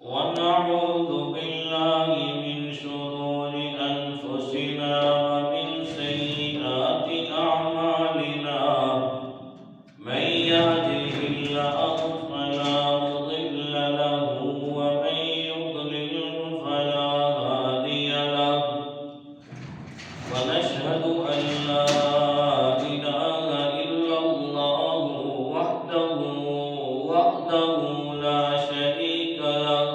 ونعوذ بالله من شرور أنفسنا ومن سيئات أعمالنا من يهده الله فلا مضل له ومن يضلل فلا هادي له ونشهد أن لا إله إلا الله وحده لا شريك له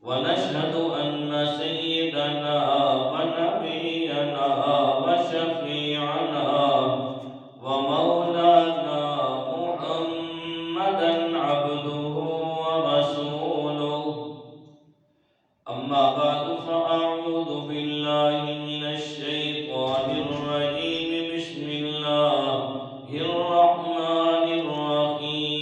ونشهد أن سيدنا ونبينا وشفيعنا ومولانا محمدا عبده ورسوله أما بعد فأعوذ بالله من الشيطان الرجيم بسم الله الرحمن الرحيم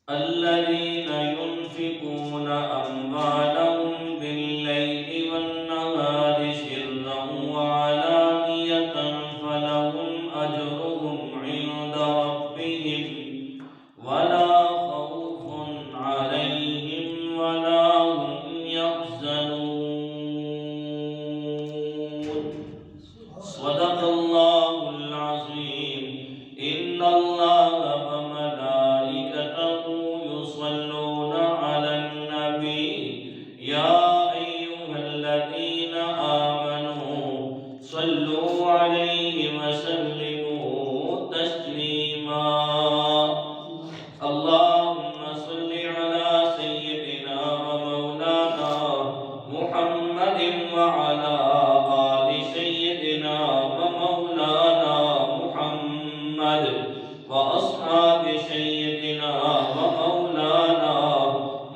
الذين ينفقون أموالهم بالليل والنهار سرا وعلانية فلهم أجرهم عند ربهم ولا خوف عليهم ولا هم يحزنون صدق الله العظيم إن الله وملائكته يصلون على النبي يا أيها الذين آمنوا صلوا عليه وسلموا تسليما اللهم صل على سيدنا ومولانا محمد وعلى آل سيدنا ومولانا محمد وأصحاب سيدنا ومولانا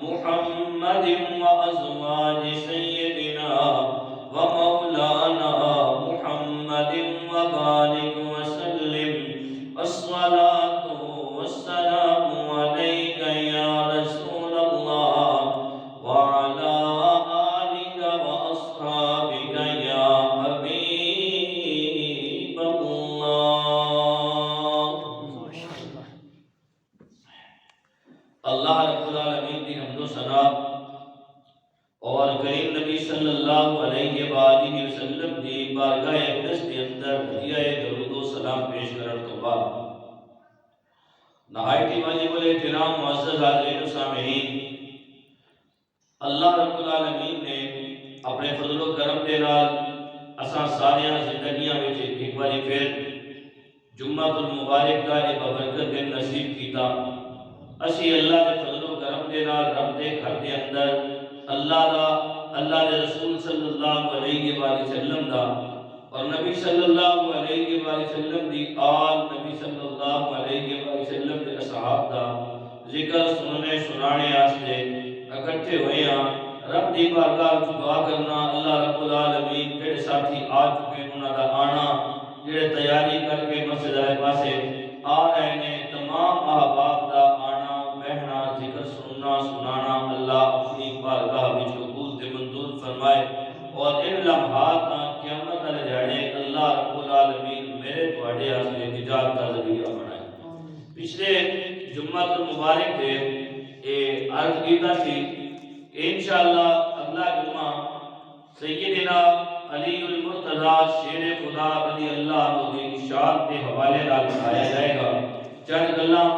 محمد وأزواج سيدنا ومولانا محمد وبارك وسلم الصلاة والسلام عليك يا رسول الله وعلى آلك وأصحابك يا حبيب الله اللہ رب العالمین کی حمد و ثنا اور کریم نبی صلی اللہ علیہ وآلہ وسلم دی بارگاہ اقدس کے اندر ہدیہ درود و سلام پیش کرنے تو بعد نہایت واجب الاحترام معزز حاضرین و سامعین اللہ رب العالمین نے اپنے فضل و کرم دے نال اساں ساریاں زندگیاں وچ ایک باری پھر جمعہ المبارک دا ایک بابرکت دن نصیب کیتا اسی اللہ کے فضل و کرم دے نال رب دے گھر دے اندر اللہ دے رسول صلی اللہ علیہ وآلہ وسلم دا اور نبی صلی اللہ علیہ وآلہ وسلم دی آل نبی صلی اللہ علیہ وآلہ وسلم دے اصحاب دا ذکر سننے سنانے آستے اکٹھے ہوئے ہیں رب دی بارگاہ وچ دعا کرنا اللہ رب العالمین جڑے ساتھی آ چکے انہاں دا آنا جڑے تیاری کر کے مسجد والے پاسے آ رہے نے تمام احباب دا آنا بہنا ذکر سننا سنانا اللہ اپنی بارگاہ وچ قبول تے منظور فرمائے اور ان لمحات قیامت والے دیہڑے اللہ رب العالمین میرے تواڈے واسطے نجات دا ذریعہ بنائے پچھلے جمعہ المبارک دے عرض کیتا سی انشاءاللہ اگلا جمعہ سیدنا علی المرتضی شیر خدا رضی اللہ عنہ کی شان کے حوالے نال بتایا جائے گا چند گلاں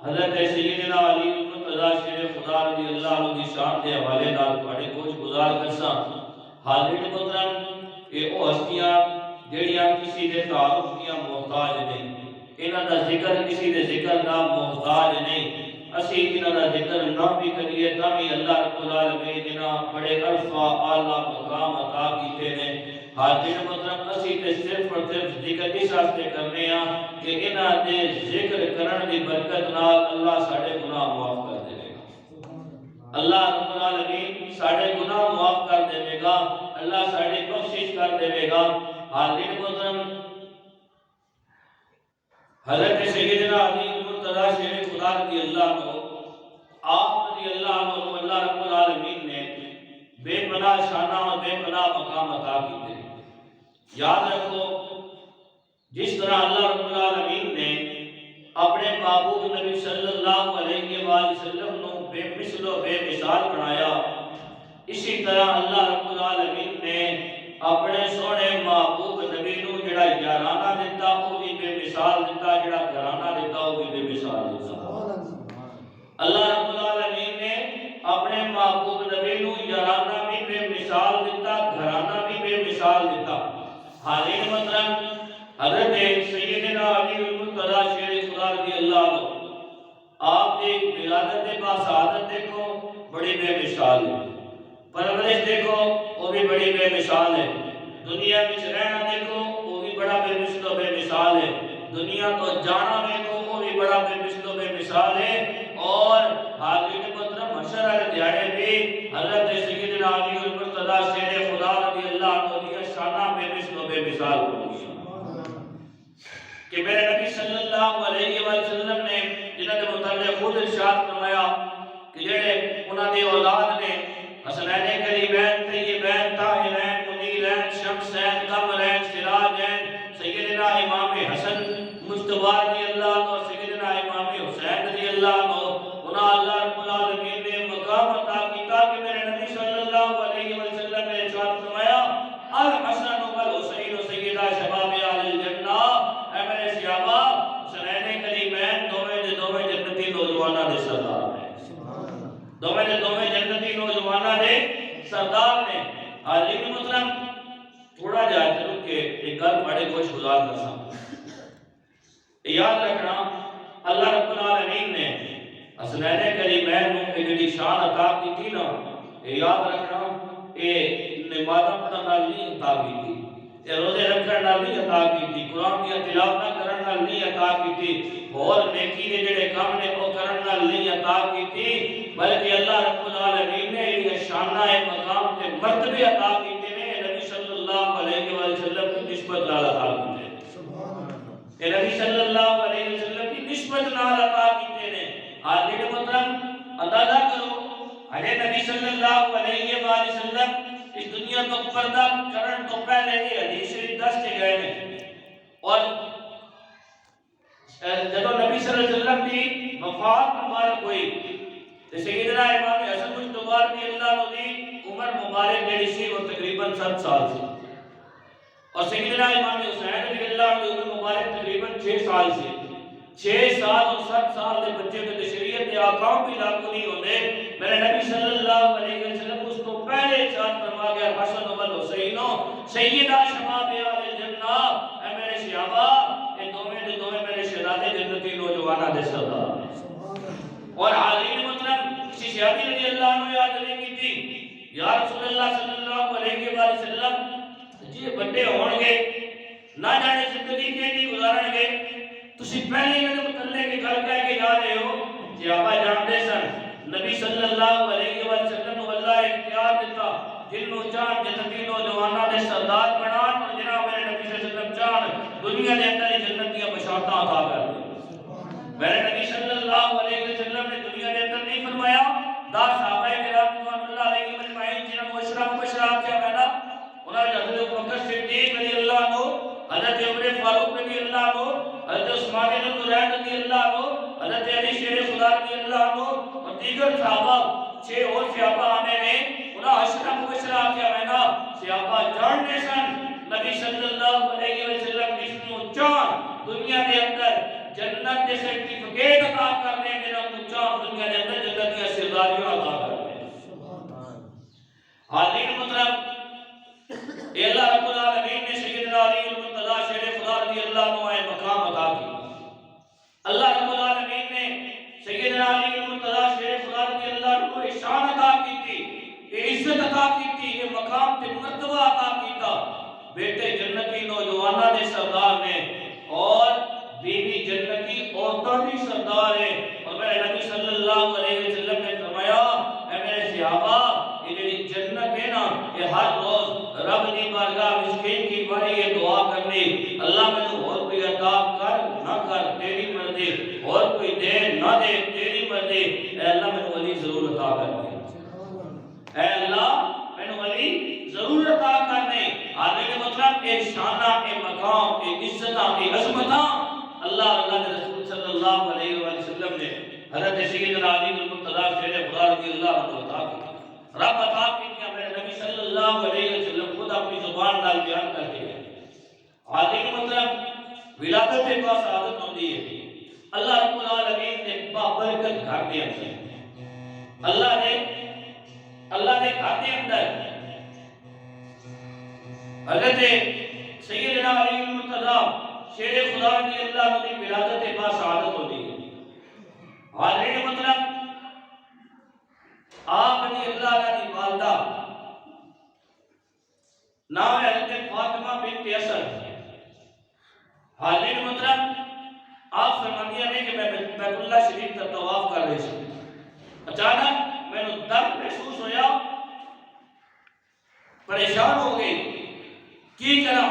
حضرت سیدنا علی المرتضی شیر خدا رضی اللہ عنہ کی شان کے حوالے نال تواڈے کچھ گزار کرساں حاضرین محترم کہ وہ ہستیاں جڑیاں کسی دے تعارف دیاں محتاج نہیں انہاں دا ذکر کسی دے ذکر دا محتاج نہیں اسی انہاں دا ذکر نہ بھی کریے تا بھی اللہ رب العالمین انہاں بڑے عرفہ اعلیٰ مقام عطا کیتے نے حاضرین محترم اسی تے صرف اور صرف ذکر اس واسطے کرنے ہاں کہ انہاں دے ذکر کرن دی برکت نال اللہ ساڈے گناہ معاف کر دے گا اللہ رب العالمین ساڈے گناہ معاف کر دے گا اللہ ساڈی بخشش کر دے گا حاضرین محترم حضرت سیدنا علی المرتضی شیر خدا رضی اللہ عنہ آپ رضی اللہ عنہ اللہ رب العالمین نے بے پناہ شانہ اور بے پناہ مقام عطا کیتے. یاد رکھو جس طرح اللہ رب العالمین نے اپنے محبوب نبی صلی اللہ علیہ وآلہ وسلم نو بے مثل و بے مثال بنایا، اسی طرح اللہ رب العالمین نے اپنے سونے محبوب نبی نو جڑا یارانہ دیتا وہ بھی بے مثال دیتا، جڑا گھرانہ دیتا وہ بھی بے مثال دیتا۔ اللہ رب العالمین نے اپنے محبوب نبی نو یارانہ بھی بے مثال دیتا، گھرانہ بھی بے مثال دیتا۔ حاضرین محترم، حضرت سیدنا علی المرتضیٰ شیر خدا رضی اللہ عنہ آپ کی ولادت باسعادت دیکھو بڑی بے مثال ہے، پرورش دیکھو وہ بھی بڑی بے مثال ہے، دنیا میں رہنا دیکھو وہ بھی بڑا بے مثل و بے مثال ہے، دنیا تو جانا دیکھو وہ بھی بڑا بے مثل و بے مثال ہے۔ اور حاضرین محترم، حشر والے دیہاڑے بھی حضرت سیدنا علی المرتضیٰ شیر خدا رضی اللہ عنہ کی شانہ بے مثل و بے مثال ہوئی کہ میرے نبی صلی اللہ علیہ وسلم نے جنہوں نے متعلق خود ارشاد فرمایا کہ جڑے انہاں دی اولاد نے حسنین کریمین طیبین طاہرین منیرین شمسین قمرین سراجین سیدنا امام حسن مجتبی رضی اللہ عنہ اور سیدنا امام حسین رضی اللہ عنہ، انہاں اللہ رب العالمین نے مقام عطا کیتا کہ میرے نبی صلی اللہ علیہ وسلم نے ارشاد فرمایا الحسن والحسین سیدہ شباب اہل الجنہ، اے میرے صحابہ حسنین کریمین دوویں جنتی نوجواناں دے سردار نے، دوویں جنتی نوجواناں دے سردار نے۔ حاضرین محترم، تھوڑا جا چلو کہ ایک گل بڑے خوش گزار کرساں، یاد رکھنا اللہ رب العالمین نے حسنین کریمین نو جڑی شان عطا کی تھی نا، یاد رکھنا یہ نمازاں پڑھن نال نہیں عطا کی تھی، یہ روزے رکھن نال نہیں عطا کی تھی، قرآن کی تلاوت کرن نال نہیں عطا کی تھی، اور نیکی دے جڑے کام نے وہ کرن نال نہیں عطا کی تھی، بلکہ اللہ رب العالمین نے یہ شانہ مقام تے مرتبے عطا کیتے نے نبی صلی اللہ علیہ وسلم کی نسبت نال عطا کیتے ہیں، اے نبی صلی اللہ علیہ وسلم کی نسبت نال عطا کیتے نے۔ حاضرین محترم، اندازہ کرو اے نبی صلی اللہ علیہ وآلہ وسلم اس دنیا تو پردہ کرن تو پہلے ہی حدیث شریف دس کے گئے نے، اور جب نبی صلی اللہ علیہ وسلم کی وفات مبارک ہوئی تو سیدنا امام حسن مجتبی رضی اللہ عنہ کی عمر مبارک جڑی سی وہ تقریباً 7 سال سی، اور سیدنا امام حسین رضی اللہ عنہ کی عمر مبارک تقریباً 6 سال سی۔ 6 سال اور 7 سال دے بچے تے شریعت دے احکام بھی لاگو نہیں ہوندے، میرے نبی صلی اللہ علیہ وسلم اس کو پہلے ارشاد فرما گیا حسن و حسین سیدہ شباب اہل الجنہ، اے میرے صحابہ یہ دوویں میرے شہزادے جنتی نوجواناں دے سردار ہیں۔ اور حاضرین محترم، کسی صحابی رضی اللہ عنہ یاد نہیں کی تھی یا رسول اللہ صلی اللہ علیہ وآلہ وسلم جی بڑے ہون گے نہ جانے زندگی کے نہیں گزارن گے، تسی پہلے انہاں دے متعلق کی گل کہہ کے جا رہے ہو، صحابہ جانتے سن نبی صلی اللہ علیہ وسلم کو اللہ اختیار دیتا جنوں چاہن جنتی نوجواناں دے سردار بنان، اور جناب میرے نبی صلی اللہ علیہ وسلم چاہن دنیا دے اندر ہی جنت دیاں بشارتاں عطا کر دیں۔ میرے نبی صلی اللہ علیہ وسلم نے دنیا دے اندر نہیں فرمایا 10 صحابہ کرام رضوان اللہ علیہم اجمعین جنہاں کو اشراق مبشرات کیا کہنا، انہاں نے حضرت ابوبکر صدیق رضی اللہ عنہ، حضرت عمر فاروق رضی اللہ عنہ، حضرت عثمان بن طلحہ رضی اللہ عنہ، حضرت علی شیر خدا رضی اللہ عنہ اور دیگر صحابہ 6 اور صحابہ آنے نے انہاں اشراق مبشرات کیا کہنا، صحابہ جاننے سن نبی صلی اللہ علیہ وسلم جس کو چاہن دنیا دے اندر جنت دے سرٹیفکیٹ عطا کرنے جنہاں کو چاہن دنیا دے اندر جنت کی سرداریاں عطا کرنے۔ حاضرین محترم، اے اللہ رب العالمین نے سیدنا علی المرتضیٰ شیر خدا رضی اللہ عنہ مقام عطا کی، اللہ رب العالمین نے سیدنا علی المرتضیٰ شیر خدا رضی اللہ عنہ کو شان عطا کی تھی، یہ عزت عطا کی تھی، یہ مقام تے مرتبہ عطا کیتا، بیٹے جنتی نوجواناں دے سردار نے اور بیوی جنتی عورتوں دی سردار ہے، اور میرے نبی صلی اللہ علیہ وسلم نے فرمایا اے میرے صحابہ یہ جڑی جنت ہے نا یہ ہر روز رب دی بارگاہ مسکین کی باری یہ دعا کرنی، اللہ میں تو اور کوئی عطا کر نہ کر تیری مرضی، اور کوئی دے نہ دے تیری مرضی، اے اللہ میں ولی ضرور عطا کر دے، اے اللہ میں ولی ضرور عطا کرنے۔ حاضرین محترم، ایک شانہ ایک مقام ایک عزتاں کی عظمتاں اللہ کے رسول صلی اللہ علیہ وآلہ وسلم نے حضرت سیدنا علی المرتضیٰ شیر خدا رضی اللہ عنہ عطا کی رب عطا کی کہ میرے نبی صلی اللہ علیہ وسلم خود اپنی زبان نال بیان کر کے عالی مطلب ولادت کے پاس عادت ہوتی ہے اللہ رب العالمین نے بابرکت گھر دے اندر اللہ نے گھر دے اندر حضرت سیدنا علی المرتضیٰ شیر خدا رضی اللہ عنہ کی ولادت کے پاس عادت ہوتی ہے عالی مطلب آپ نے اللہ کی والدہ نام ہے حضرت فاطمہ بنت اسد حالی مطلب آپ فرماندیاں نے کہ میں بیت اللہ شریف کا طواف کر رہی تھی اچانک میں نے درد محسوس ہویا پریشان ہو گئی کی کرا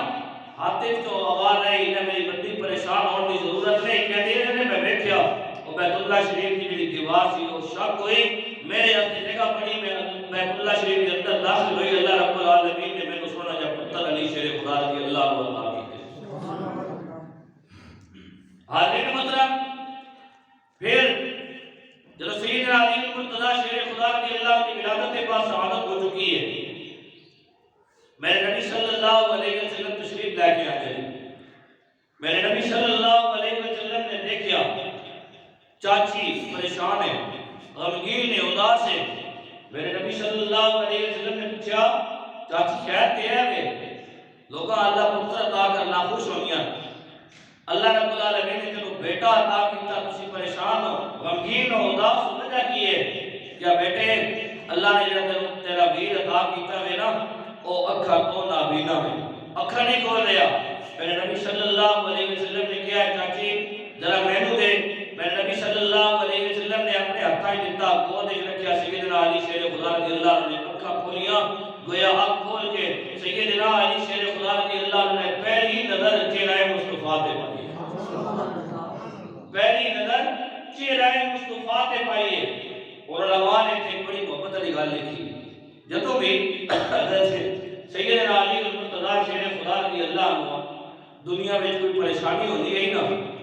حاطف تو آواز رہی انہیں میری بڑی پریشان ہونے کی ضرورت نہیں کہتے ہیں میں بیٹھیا اور بیت اللہ شریف کی میری دیوار سی وہ شک ہوئی میرے اپنی جگہ پڑی میں بیت اللہ شریف کے اندر داخل ہوئی اللہ رب العالمین نے میں نے سنا جب پتر علی شیر خدا رضی اللہ عنہ حاضر مطلب پھر جب سیدنا علی المرتضیٰ شیر خدا رضی اللہ عنہ کی ولادت کے بعد شہادت ہو چکی ہے میرے نبی صلی اللہ علیہ وسلم تشریف لے کے آتے ہیں میرے نبی صلی اللہ علیہ وسلم نے دیکھا چاچی پریشان ہے غمگین ہے اداس ہے میرے نبی صلی اللہ علیہ وسلم نے پوچھا چاچی خیر تے ہے میں لوگاں اللہ پتر عطا کر ناخوش ہوئیاں اللہ رب العالمین نے تینوں بیٹا عطا کیتا تسی پریشان ہو غمگین ہو اداس ہو وجہ کی ہے کیا بیٹے اللہ نے جڑا تینوں تیرا ویر عطا کیتا ہے نا او اکھا تو نابینا میں اکھا نہیں کھول رہا میرے نبی صلی اللہ علیہ وسلم نے کیا ہے چاچی ذرا مینوں دے میرے نبی صلی اللہ علیہ وسلم نے اپنے ہتھاں دیتا گود وچ رکھیا سیدنا علی شیر خدا رضی اللہ عنہ نے اکھا کھولیاں گویا آنکھ کھول کے سیدنا علی شیر خدا رضی اللہ عنہ نے پہلی نظر چہرہ مصطفیٰ تے پائی پہلی نظر چہرہ مصطفیٰ تے پائی اور علماء نے ایک بڑی محبت والی گل لکھی جدوں بھی حضرت سیدنا علی المرتضیٰ شیر خدا رضی اللہ عنہ دنیا میں کوئی پریشانی ہوتی ہے نا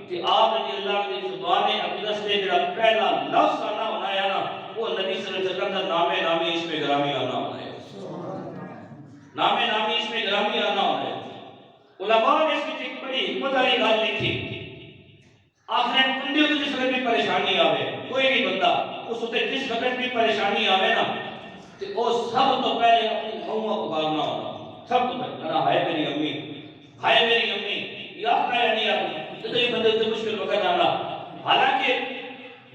کہ آپ رضی اللہ عنہ کی زبان اقدس سے جڑا پہلا لفظ آنا ہونا ہے نا وہ نبی صلی اللہ علیہ وسلم کا نام اسم گرامی آنا ہونا ہے نام اسم گرامی آنا ہونا ہے علماء نے اس کی ایک بڑی حکمت والی گل لکھی آخر بندے کو جس وقت بھی پریشانی آوے کوئی بھی بندہ اس وقت جس وقت بھی پریشانی آوے نا تو وہ سب تو پہلے اپنی ماں پکارنا ہونا سب تو پہلے ہائے میری امی یا پہلے نہیں آتی جب یہ بندے سے مشکل وقت آنا حالانکہ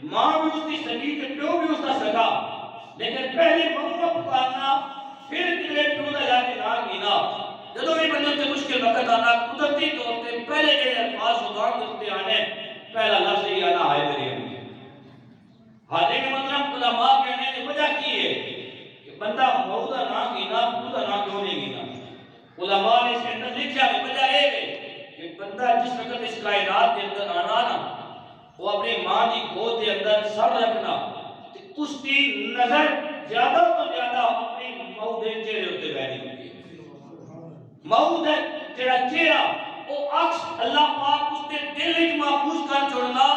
ماں بھی اس کی سگی تے پیو بھی اس کا سگا لیکن پہلے ماں پکارنا پھر تیرے پیو دا جا کے نام گینا جب بھی بندے سے مشکل وقت آنا قدرتی طور پہ پہلے جو الفاظ زبان کرتے آنے پہلا لفظ ہی آنا ہائے میری امی حاضر کے مطلب علماء کہنے کی وجہ کی ہے کہ بندہ ماں دا نام گینا پیو دا نام کیوں نہیں گینا علماء نے اس کے اندر لکھا کہ وجہ یہ ہے کہ بندہ جس وقت اس کائنات کے اندر آنا نا وہ اپنی ماں کی گود کے اندر سر رکھنا اس کی نظر زیادہ تو زیادہ اپنی ماں دے چہرے ہوتے بہنی ہوتی ہے ماں دے جڑا چہرہ وہ عکس اللہ پاک اس کے دل وچ محفوظ کر چھوڑنا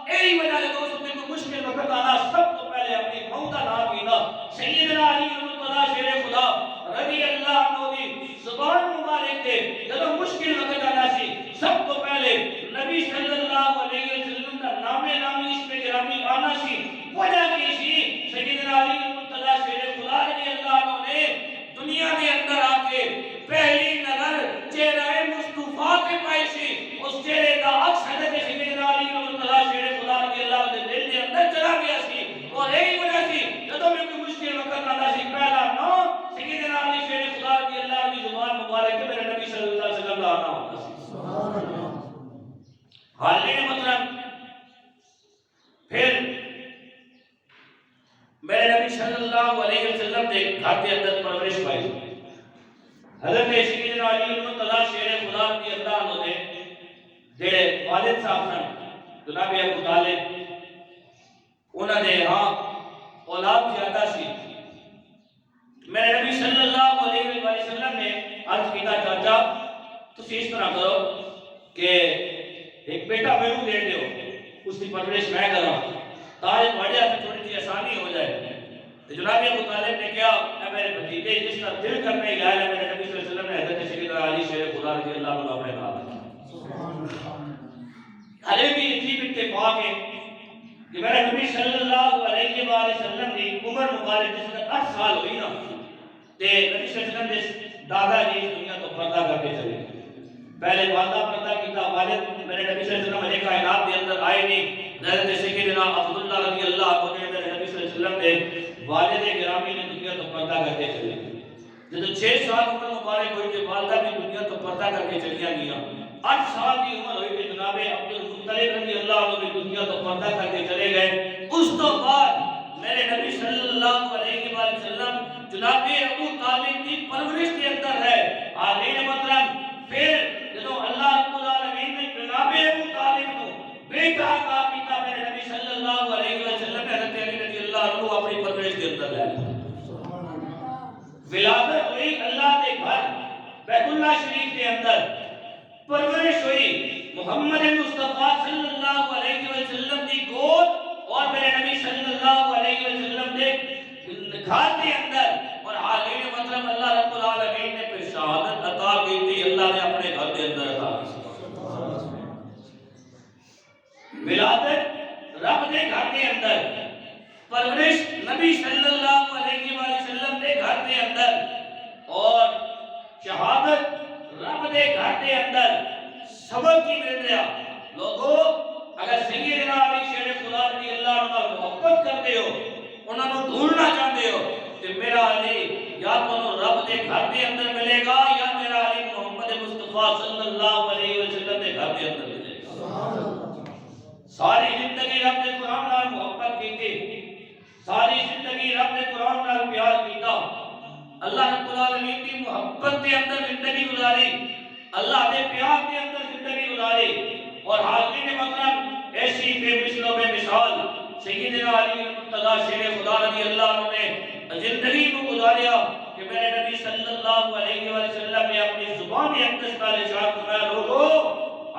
یہی وجہ ہے دوستوں کو مشکل وقت آنا سب تو پہلے اپنی ماں کا نام لینا سیدنا علی المرتضیٰ شیر خدا رضی اللہ عنہ کی زبان مبارک کے جب مشکل وقت آنا سی سب تو پہلے نبی صلی اللہ علیہ وسلم کا نام اسم گرامی آنا سی وجہ کی سی سیدنا علی المرتضیٰ شیر خدا رضی اللہ عنہ نے دنیا کے اندر آ کے پہلی نظر چہرہ مصطفیٰ کے پائی سی اس چہرے کا عکس حضرت سیدنا علی المرتضیٰ شیر خدا رضی اللہ عنہ دل کے اندر چلا گیا سی اور یہی وجہ سی جب میں کوئی مشکل وقت آنا سی پہلا نام سیدنا علی شیر خدا رضی اللہ عنہ کی زبان مبارک کے میرے نبی صلی اللہ علیہ وسلم کا آنا ہوتا سی حالی مطلب پھر میرے نبی صلی اللہ علیہ وسلم نے گھر کے اندر پرورش پائی حضرت سیدنا علی المرتضیٰ شیر خدا رضی اللہ عنہ نے جڑے والد صاحب سن جناب ابو طالب انہوں نے ہاں اولاد زیادہ سی میرے نبی صلی اللہ علیہ وسلم نے عرض کیتا چاچا تسی اس طرح کرو کہ ایک بیٹا میرے دے دیو اس کی پرورش میں کرا تاکہ بڑے ہاتھ تھوڑی سی آسانی ہو جائے. تو جناب ابو طالب نے کیا اے میرے بھتیجے جس کا دل کرنے ہی لایا میرے نبی صلی اللہ علیہ وسلم نے حضرت سیدنا علی شیر خدا رضی اللہ عنہ اپنے نام رکھا. علی بھی عجیب اتفاق ہے کہ میرے نبی صلی اللہ علیہ وآلہ وسلم کی عمر مبارک جس کا 8 سال ہوئی نا تے نبی صلی اللہ علیہ وسلم نے دادا جی اس دنیا تو پردہ کر کے چلے. پہلے والدہ پردہ کیتا والد میرے نبی صلی اللہ علیہ وسلم علیہ کائنات کے اندر آئے نہیں. حضرت سیدنا عبداللہ رضی اللہ عنہ نے میرے نبی صلی اللہ علیہ وسلم نے والد گرامی نے دنیا تو پردہ کر کے چلے. جب 6 سال عمر مبارک ہوئی تو والدہ بھی دنیا تو پردہ کر کے چلی گیا. 8 سال کی عمر ہوئی کہ جناب عبد المطلب رضی اللہ عنہ بھی دنیا تو پردہ کر کے چلے گئے. اس تو بعد میرے نبی صلی اللہ علیہ وآلہ وسلم جناب ابو طالب کی پرورش کے اندر ہے. آلین مطلب پھر جب اللہ رب العالمین نے جناب ابو طالب کو بیٹا کا پیتا میرے نبی صلی اللہ علیہ وسلم نے حضرت علی رضی اللہ عنہ اپنی پرورش کے اندر لے لیا. ولادت ہوئی اللہ کے گھر بیت اللہ شریف کے اندر. پرورش ہوئی محمد مصطفیٰ صلی اللہ علیہ وسلم کی گود اور میرے نبی صلی اللہ علیہ وسلم کے گھر کے اندر. اور حالین مطلب اللہ رب العالمین نے پھر شہادت عطا کی تھی اللہ نے اپنے گھر کے اندر عطا کی. ولادت رب کے گھر کے اندر, پرورش نبی صلی اللہ علیہ وآلہ وسلم کے گھر کے اندر, اور شہادت رب کے گھر کے اندر. سبق کی مل رہا لوگوں اگر سیدنا علی شیر خدا رضی اللہ عنہ محبت کرتے ہو انہوں نے ڈھونڈنا چاہتے ہو کہ میرا علی یا تو رب کے گھر کے اندر ملے گا یا میرا علی محمد مصطفیٰ صلی اللہ علیہ وسلم کے گھر کے اندر ملے گا. ساری زندگی رب نے قرآن نال محبت کی تھی, ساری زندگی رب نے قرآن نال پیار کیتا, اللہ رب العالمین کی محبت کے اندر زندگی گزاری, اللہ کے پیار کے اندر زندگی گزاری. اور حاضرین مطلب ایسی بے مثل و بے مثال سیدنا علی المرتضیٰ شیر خدا رضی اللہ عنہ نے زندگی کو گزاریا کہ میرے نبی صلی اللہ علیہ وسلم نے اپنی زبان اقدس کا ارشاد فرمایا لوگو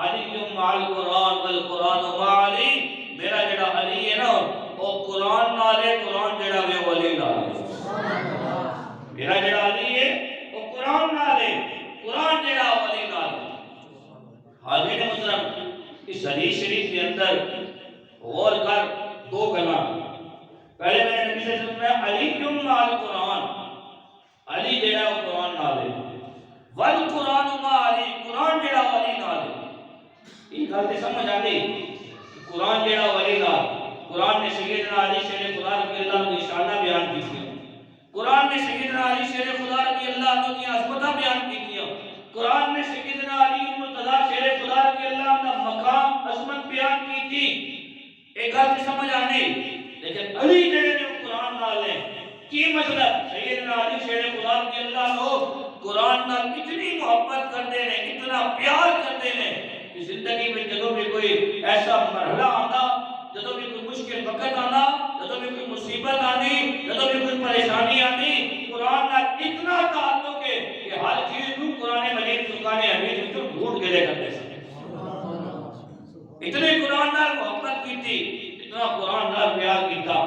علی مع القرآن والقرآن مع علی. میرا جڑا علی ہے نا وہ قرآن نال ہے, قرآن جڑا وہ علی نال ہے. میرا جڑا علی ہے وہ قرآن نال ہے, قرآن جڑا علی نال ہے. حاضرین محترم اس حدیث شریف کے اندر غور کر دو کلام. پہلے میں نے نبی صلی اللہ علیہ وسلم نے علی مع القرآن, علی جڑا وہ قرآن نال ہے, والقرآن مع علی, قرآن جڑا علی نال ہے. یہ گل تے سمجھ آ گئی قرآن جڑا علی نال. قرآن نے سیدنا علی شیر خدا رضی اللہ عنہ کی شانہ بیان کی تھی, قرآن نے سیدنا علی شیر خدا رضی اللہ عنہ کی عظمتیں بیان کی تھی, قرآن نے سیدنا علی المرتضیٰ شیر خدا رضی اللہ عنہ مقام عظمت بیان کی تھی. ایک گل تے سمجھ آ گئی لیکن علی جڑے نے قرآن نال ہے کی مطلب سیدنا علی شیر خدا رضی اللہ عنہ قرآن نال اتنی محبت کرتے ہیں, اتنا پیار کرتے ہیں کہ زندگی میں جدوں بھی کوئی ایسا مرحلہ آتا, جدوں بھی کوئی مشکل وقت آنا, جدوں بھی کوئی مصیبت آنی, جدوں بھی کوئی پریشانی آنی, قرآن نال اتنا تعلق ہے کہ ہر چیز کو قرآن مجید فرقان حمید میں ڈھونڈ کے لے کرتے ہیں. اتنے قرآن نال محبت کی تھی, اتنا قرآن نال پیار کیتا.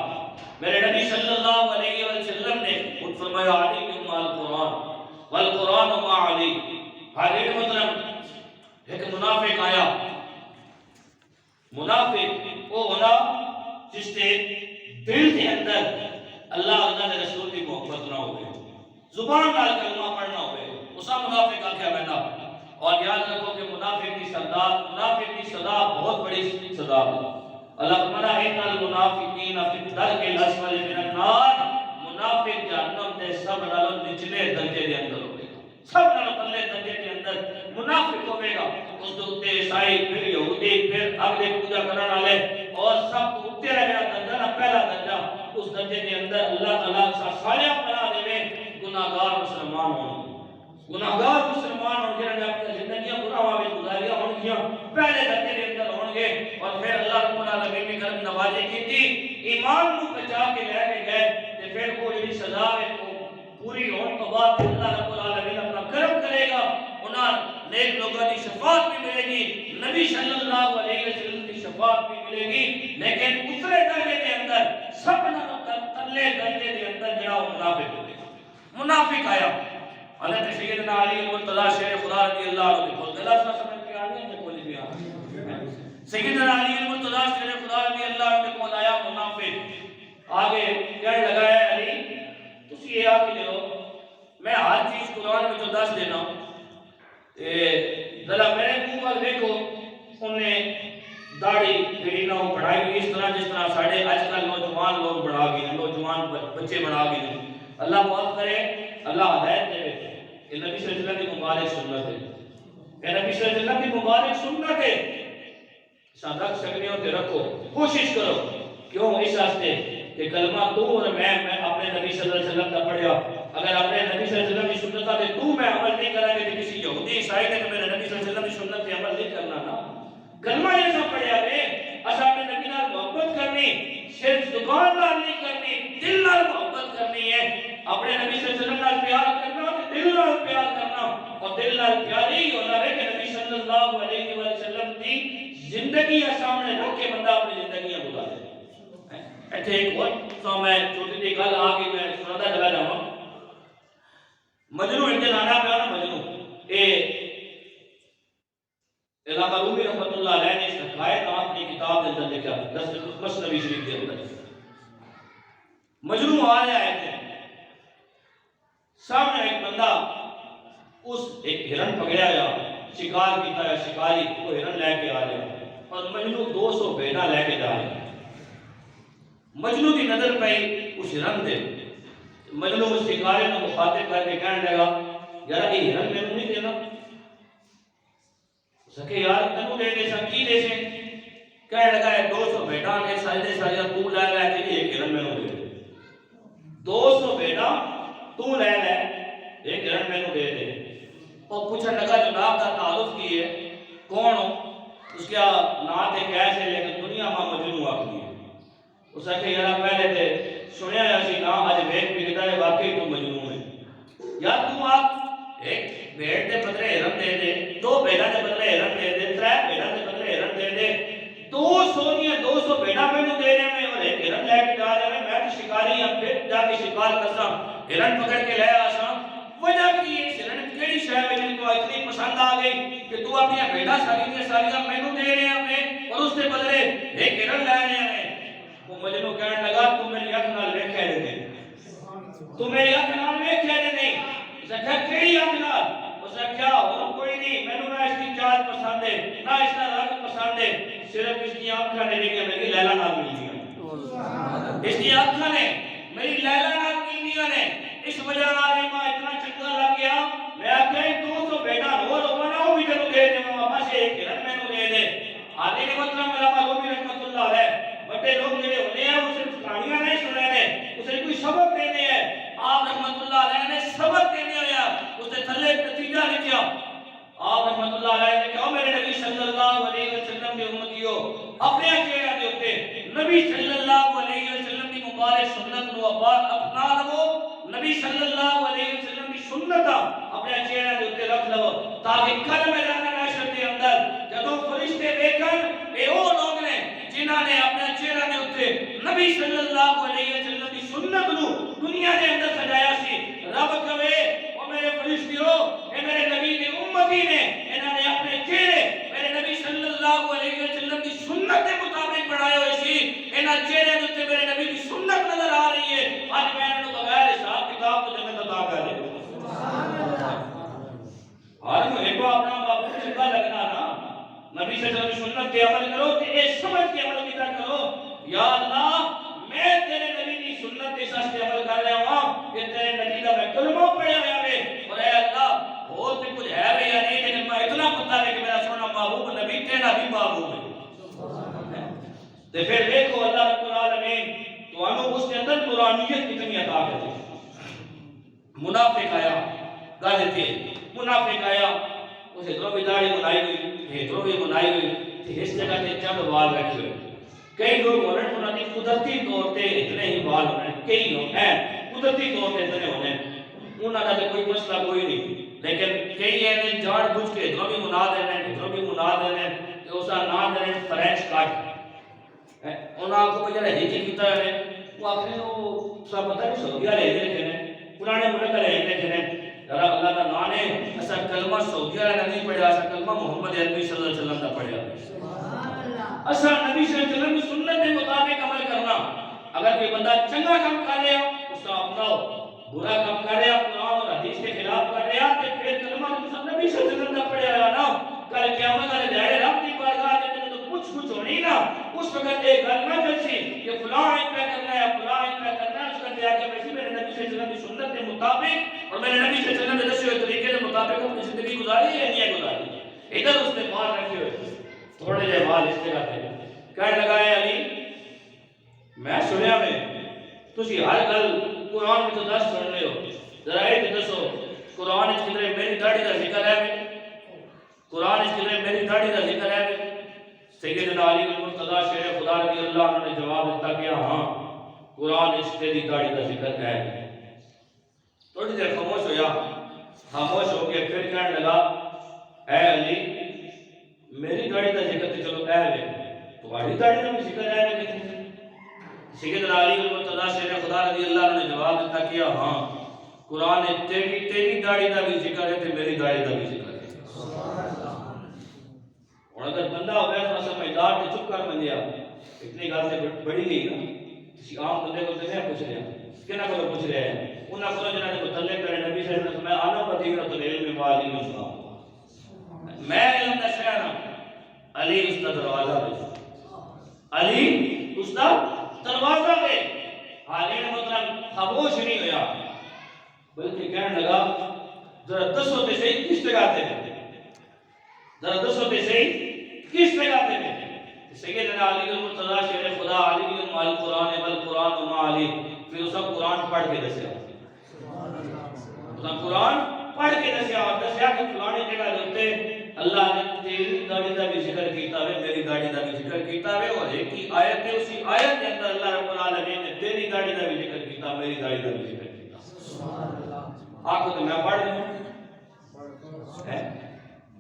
میرے نبی صلی اللہ علیہ وسلم نے خود فرمایا علی مع القرآن والقرآن مع علی. حاضر مطلب ایک منافق آیا, منافق وہ ہونا جس کے دل کے اندر اللہ کے رسول کی محبت نہ ہوئے, زبان نال کلمہ پڑھنا ہوئے, اسا منافق آکھیا بہنا. اور یاد رکھو کہ منافق کی سزا بہت بڑی سزا ہے. اللہ فرماتا ہے ان المنافقین فی الدرک الاسفل من النار, منافق جہنم دے سب نالوں نچلے درجے دے اندر ہوئے گا, سب نالوں پلے درجے دے اندر منافق ہوئے گا. اس دوتے عیسائی پھر یہودی پھر اگلے پوجا کرنے والے اور سب اٹھتے رہے درجہ نہ پہلا درجہ اس درجے کے اندر اللہ تعالیٰ سارے پناہ دے گناہگار مسلمان ہوں, گناہگار مسلمان ہوں گے, اپنی زندگیاں گناہوں میں گزاریاں ہوں گی, پہلے درجے کے اندر ہوں گے. اور پھر اللہ رب العالمین نے کرم نوازی کی تھی, ایمان کو بچا کے لے کے گئے, تے پھر وہ یہ سزا ہے وہ پوری ہونے کے بعد اللہ رب العالمین اپنا کرم کرے گا, انہاں نیک لوگوں کی شفاعت بھی ملے گی, شفاعت بھی ملے گی، لیکن اترے درجے کے اندر سب تلے درجے کے اندر جڑا منافق ہوگا۔ منافق آیا حضرت سیدنا علی المرتضی شیر خدا رضی اللہ عنہ کو اللہ تعالی سمجھ کے آ گئی ہے کوئی بھی آ سیدنا علی المرتضی شیر خدا رضی اللہ عنہ کو آیا منافق آگے کہنے لگا ہے علی تسی یہ آ کے لو میں ہر چیز قرآن میں جو دس دینا ذرا میرے منہ پر دیکھو انہیں داڑھی جڑی نہ بڑھائی ہوئی اس طرح جس طرح ساڑھے آج کل نوجوان لوگ بڑھا گئے نوجوان بچے بڑھا گئے۔ اللہ بہت کرے اللہ ہدایت دے کہ نبی صلی اللہ علیہ وسلم کی مبارک سنت ہے کہ نبی صلی اللہ علیہ وسلم کی مبارک سنت ہے ساتھ رکھ سکنے ہوتے رکھو کوشش کرو کیوں اس واسطے کہ کلمہ تو اور میں اپنے نبی صلی اللہ علیہ وسلم کا پڑھیا اگر اپنے نبی صلی اللہ علیہ وسلم کی سنت آتے تو میں عمل نہیں کرا کہ کسی یہودی عیسائی نے کہ میرے نبی صلی اللہ علیہ وسلم کی سنت پہ عمل نہیں کرنا نا کلمہ یہ سب پڑھیا گئے اسا اپنے نبی نال محبت کرنی صرف زبان نال نہیں کرنی دل نال محبت کرنی ہے اپنے نبی صلی اللہ علیہ وسلم نال پیار کرنا دل نال پیار کرنا اور دل نال پیاری ہونا ہے کہ نبی صلی اللہ علیہ وسلم کی زندگی سامنے رکھ کے بندہ اپنی زندگیاں گزارے۔ ایتھے ایک اور تو میں چھوٹی سی گل آ گئی میں سناتا چلا جاواں مجنو امتحانہ پہ نا مجنو اے علامہ رومی رحمۃ اللہ علیہ نے اس حکایت اپنی کتاب کے اندر لکھا مثنوی شریف کے اندر مجنو آیا ہے سامنے ایک بندہ اس ایک ہرن پکڑیا یا شکار کیتا ہے شکاری وہ ہرن لے کے آ رہا اور مجنو 200 بیڑا لے کے جا رہا مجنو کی نظر پئی اس ہرن دے مجنو اس شکاری کو مخاطب کر کے کہنے لگا یار یہ ہرن میں نہیں دینا سکے یار تنو دے دے سا کی دے سے کہنے لگا ہے 200 بیٹا نے سارے سارے تو لے لے کے ایک ہرن میں دے 200 بیٹا تو لے لے ایک ہرن میں دے دے اور پوچھنے لگا جناب کا تعارف کی ہے کون ہو اس کا نام تے کیسے لیکن دنیا میں مجنو آکھی ہے اس نے یار پہلے تے سنیا ایسی نام آج ویک پکتا ہے واقعی تو مجنو ہے یا تو آپ ایک بیڑ دے بدلے ہرن دے دے 2 بیڑا دے بدلے ہرن دے دے 3 بیڑا دے بدلے ہرن دے دے 200 بیڑا میں دے دے میں اور ایک ہرن لے کے جا رہے میں تو شکاری ہم پھر جا کے شکار کرتا ہرن پکڑ کے لے آسا وجہ کی ہے ہرن کیڑی شے میں تو اتنی پسند آ گئی کہ تو اپنی بیٹا ساریاں مینوں دے رہے ہیں اور اس کے بدلے ایک ہرن لے رہے ہیں وہ مجنو کہنے لگا تو میری اکھ نال ویکھیا نہیں تو میری اکھ نال ویکھیا نہیں اس نے کہا کیڑی اکھ نال اس نے کہا اور کوئی نہیں مینوں نہ اس کی چال پسند ہے نہ اس کا رنگ پسند ہے صرف اس کی آنکھاں نے دیکھا میری لیلا نال مل گیا اس کی آنکھاں نے میری لیلا نال مل گیا نے اس وجہ نال ماں اتنا چنگا لگ گیا میں آکھے 200 بیٹا رو رو بنا وہ بھی تینوں دے دے ماما سے ایک ہرن مینوں دے دے آدھے کے مطلب علامہ رومی رحمۃ اللہ علیہ بڑے لوگ جڑے ہوتے ہیں وہ صرف کہانیاں نہیں سن رہے ہیں اسے کوئی سبق دینے ہیں آپ رحمۃ اللہ علیہ نے سبق دینے ہویا اسے تھلے نتیجہ لکھیا آپ رحمۃ اللہ علیہ نے کہا میرے نبی صلی اللہ علیہ وسلم کے امتیو اپنے چہرے دے اوتے نبی صلی اللہ علیہ وسلم کی مبارک سنت نو اپنا لو نبی صلی اللہ علیہ وسلم کی سنت اپنے چہرے دے اوتے رکھ لو تاکہ کل میدان محشر کے اندر جدوں فرشتے دیکھن اے او لوگ نے جنہاں نے اپنے چہرے دے اوتے نبی صلی اللہ علیہ وسلم کی سنت نو دنیا دے اندر سجایا سی رب کہے او میرے فرشتیو اے میرے نبی دے امتی نے انہاں نے اپنے چہرے میرے نبی صلی اللہ علیہ وسلم کی سنت کے مطابق بنائے ہوئے سی انہاں چہرے دے اوتے میرے نبی کی سنت نظر آ رہی ہے اج میں انہاں نوں بغیر حساب کتاب تو جنت عطا کر دے سبحان اللہ ہر میں کو اپنا باپ سے چنگا لگنا نا نبی صلی اللہ علیہ وسلم کی سنت پہ عمل کرو تے اے سمجھ کے عمل کیتا کرو یا اللہ میں تیرے نبی کی سنت اس واسطے عمل کر رہا ہوں کہ تیرے نبی کا میں کلمہ پڑھیا ہوا ہے اور اے اللہ اور تے کچھ ہے بھی یا نہیں لیکن میں اتنا پتہ ہے کہ میرا سونا محبوب نبی تیرا بھی محبوب ہے تے پھر دیکھو اللہ رب العالمین تو انو اس کے اندر نورانیت کتنی عطا کرتے منافق آیا گل تے منافق آیا اسے ادھروں بھی داڑھی بنائی ہوئی ادھروں بھی بنائی ہوئی تے اس جگہ تے چند وال رکھے ہوئے کئی لوگ ہونے انہوں نے قدرتی طور پہ اتنے ہی وال ہونے کئی لوگ ہیں قدرتی طور پہ اتنے ہونے انہوں نے کوئی مسئلہ کوئی نہیں لیکن کئی ہیں جان بوجھ کے ادھروں بھی منا دینے ادھروں بھی منا دینے تو اسا نا دے فرینچ کٹ انہاں کو جڑا ہج کیتا ہے وہ اپنے وہ سب پتہ نہیں سعودیہ لے گئے تھے پرانے ملک لے گئے تھے ذرا اللہ کا نام ہے اسا کلمہ سعودیہ کا نہیں پڑھا اسا کلمہ محمد عربی صلی اللہ علیہ وسلم کا پڑھا سبحان اللہ اسا نبی صلی اللہ علیہ وسلم کی سنت کے مطابق عمل کرنا اگر کوئی بندہ چنگا کام کر رہا اس کا اپناؤ برا کام کر رہا قرآن اور حدیث کے خلاف کر رہا تو پھر کلمہ جو نبی صلی اللہ علیہ وسلم کا پڑھا رہا نا کل قیامت والے جائے رب کی بارگاہ میں تو کچھ ہونی نا اس وقت ایک گل نہ چلسی کہ فلاں اتنا کرنا ہے فلاں اتنا کرنا ہے اس کا دیا کہ ویسے میرے نبی صلی اللہ علیہ وسلم کی سنت کے مطابق اور میرے نبی صلی اللہ علیہ وسلم کے دسے ہوئے طریقے کے مطابق اپنی زندگی گزاری ہے نہیں گزاری ادھر اس نے بال رکھے ہوئے تھوڑے جے بال اس جگہ تھے کہنے لگا ہے علی میں سنیا میں تسی ہر گل قرآن میں تو دس سن رہے ہو ذرا ایک دسو قرآن اس کدھر میری داڑھی کا ذکر ہے قرآن اس کدھر میری داڑھی کا ذکر ہے سیدنا علی المرتضی شیر خدا رضی اللہ عنہ نے جواب دیتا کہ ہاں قرآن اس تیری داڑھی کا ذکر ہے تھوڑی دیر خاموش ہویا خاموش ہو کے پھر کہنے لگا اے علی میری داڑھی کا ذکر تو چلو اے علی تمہاری داڑھی کا بھی ذکر ہے لیکن سیدنا علی المرتضی شیر خدا رضی اللہ عنہ نے جواب دیتا کہ ہاں قرآن تیری داڑھی کا بھی ذکر ہے تے میری داڑھی کا بھی ذکر ہے اور اگر بندہ ہو گیا تو سمجھدار تے چپ کر بن گیا اتنی گل سے بڑی گئی نا کسی عام بندے کو تو نہیں پوچھ رہا کہنا کو پوچھ رہے ہیں انہاں کو جنہاں نے متعلق کرے نبی صلی اللہ علیہ وسلم میں اعلی بدیرۃ العلم والی مسلم میں علم دا شہر علی استاد دروازہ پہ علی استاد دروازہ پہ علی نے محترم خاموش نہیں ہویا بلکہ کہنے لگا ذرا دسو تے صحیح کس جگہ تے ذرا دسو تے صحیح کس جگہ تے سیدنا علی المرتضی شیر خدا علی المال قرآن والقرآن ما علی پھر اس قرآن پڑھ کے دسیا قرآن پڑھ کے دسیا اور دسیا کہ فلانی جگہ ہوتے اللہ نے تیری داڑھی کا بھی ذکر کیتا ہے میری داڑھی کا بھی ذکر کیتا ہے اور ایک ہی آیت ہے اسی آیت کے اندر اللہ رب العالمین نے تیری داڑھی کا بھی ذکر کیتا میری داڑھی کا بھی ذکر کیتا سبحان اللہ آپ کو تو میں پڑھ دوں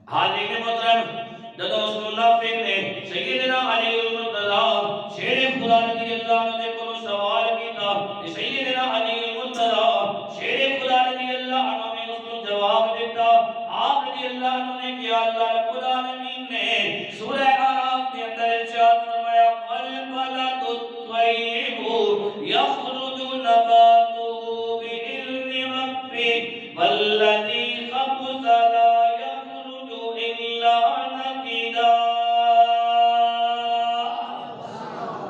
حاضرین محترم جدو اس منافق نے سیدنا علی المرتضی شیر خدا رضی اللہ عنہ کو سوال کیتا سیدنا علی المرتضی شیر خدا رضی اللہ عنہ نے اس کو جواب دیتا آپ رضی اللہ عنہ نے کیا اللہ رب العالمین نے سورہ اعراف کے اندر ارشاد فرمایا والبلد الطیب یخرج نباتہ بإذن ربہ والذی خبث لا یخرج الا نقدا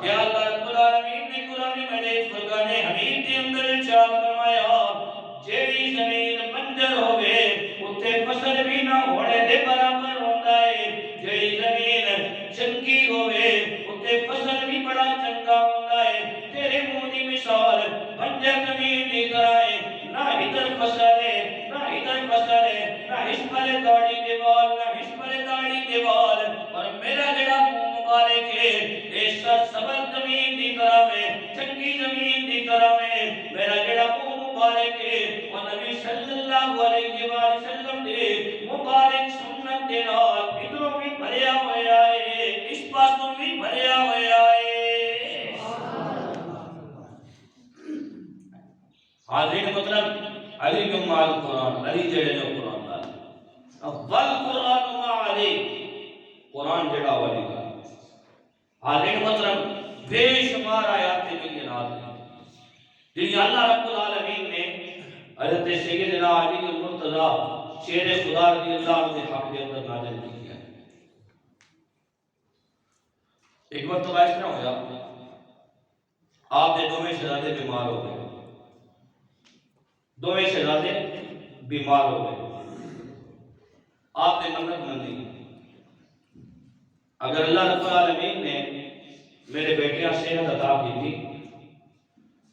یا اللہ رب العالمین نے قرآن مجید فرقان حمید کے اندر ارشاد فرمایا جیڑی زمین منجر ہوئے اتھے فصل بھی نہ ہونے دے برابر ہوتا ہے جیڑی زمین چنگی ہوئے اتھے فصل بھی بڑا چنگا ہوتا ہے تیرے منہ دی مثال منجر زمین دی طرح ہے نہ ادھر فصل ہے نہ ادھر فصل ہے نہ اس پر داڑھی کے بال نہ اس پر داڑھی کے بال اور میرا جڑا منہ مبارک ہے اس سبز زمین دی طرح میں چنگی زمین دی طرح میں میرا جڑا منہ مبارک ہے اور نبی صلی اللہ علیہ وآلہ وسلم دے مبارک سنت دے نال ادھروں بھی بھریا ہوا ہے اس پاسوں بھی بھریا ہوا ہے حاضرین مطلب علی جمال قرآن علی جڑے جو قرآن دال والقرآن ما علی قرآن جڑا والی کا حاضرین مطلب بے شمار آیات بینات ہیں جنہیں اللہ رب العالمین نے حضرت سیدنا علی المرتضی شیر خدا رضی اللہ عنہ کے حق کے اندر نازل کیا ہے ایک مرتبہ اس طرح ہویا آپ نے دوویں شہزادے بیمار ہو گئے دوویں شہزادے بیمار ہو گئے آپ نے منت مانی اگر اللہ رب العالمین نے میرے بیٹیاں صحت عطا کی تھی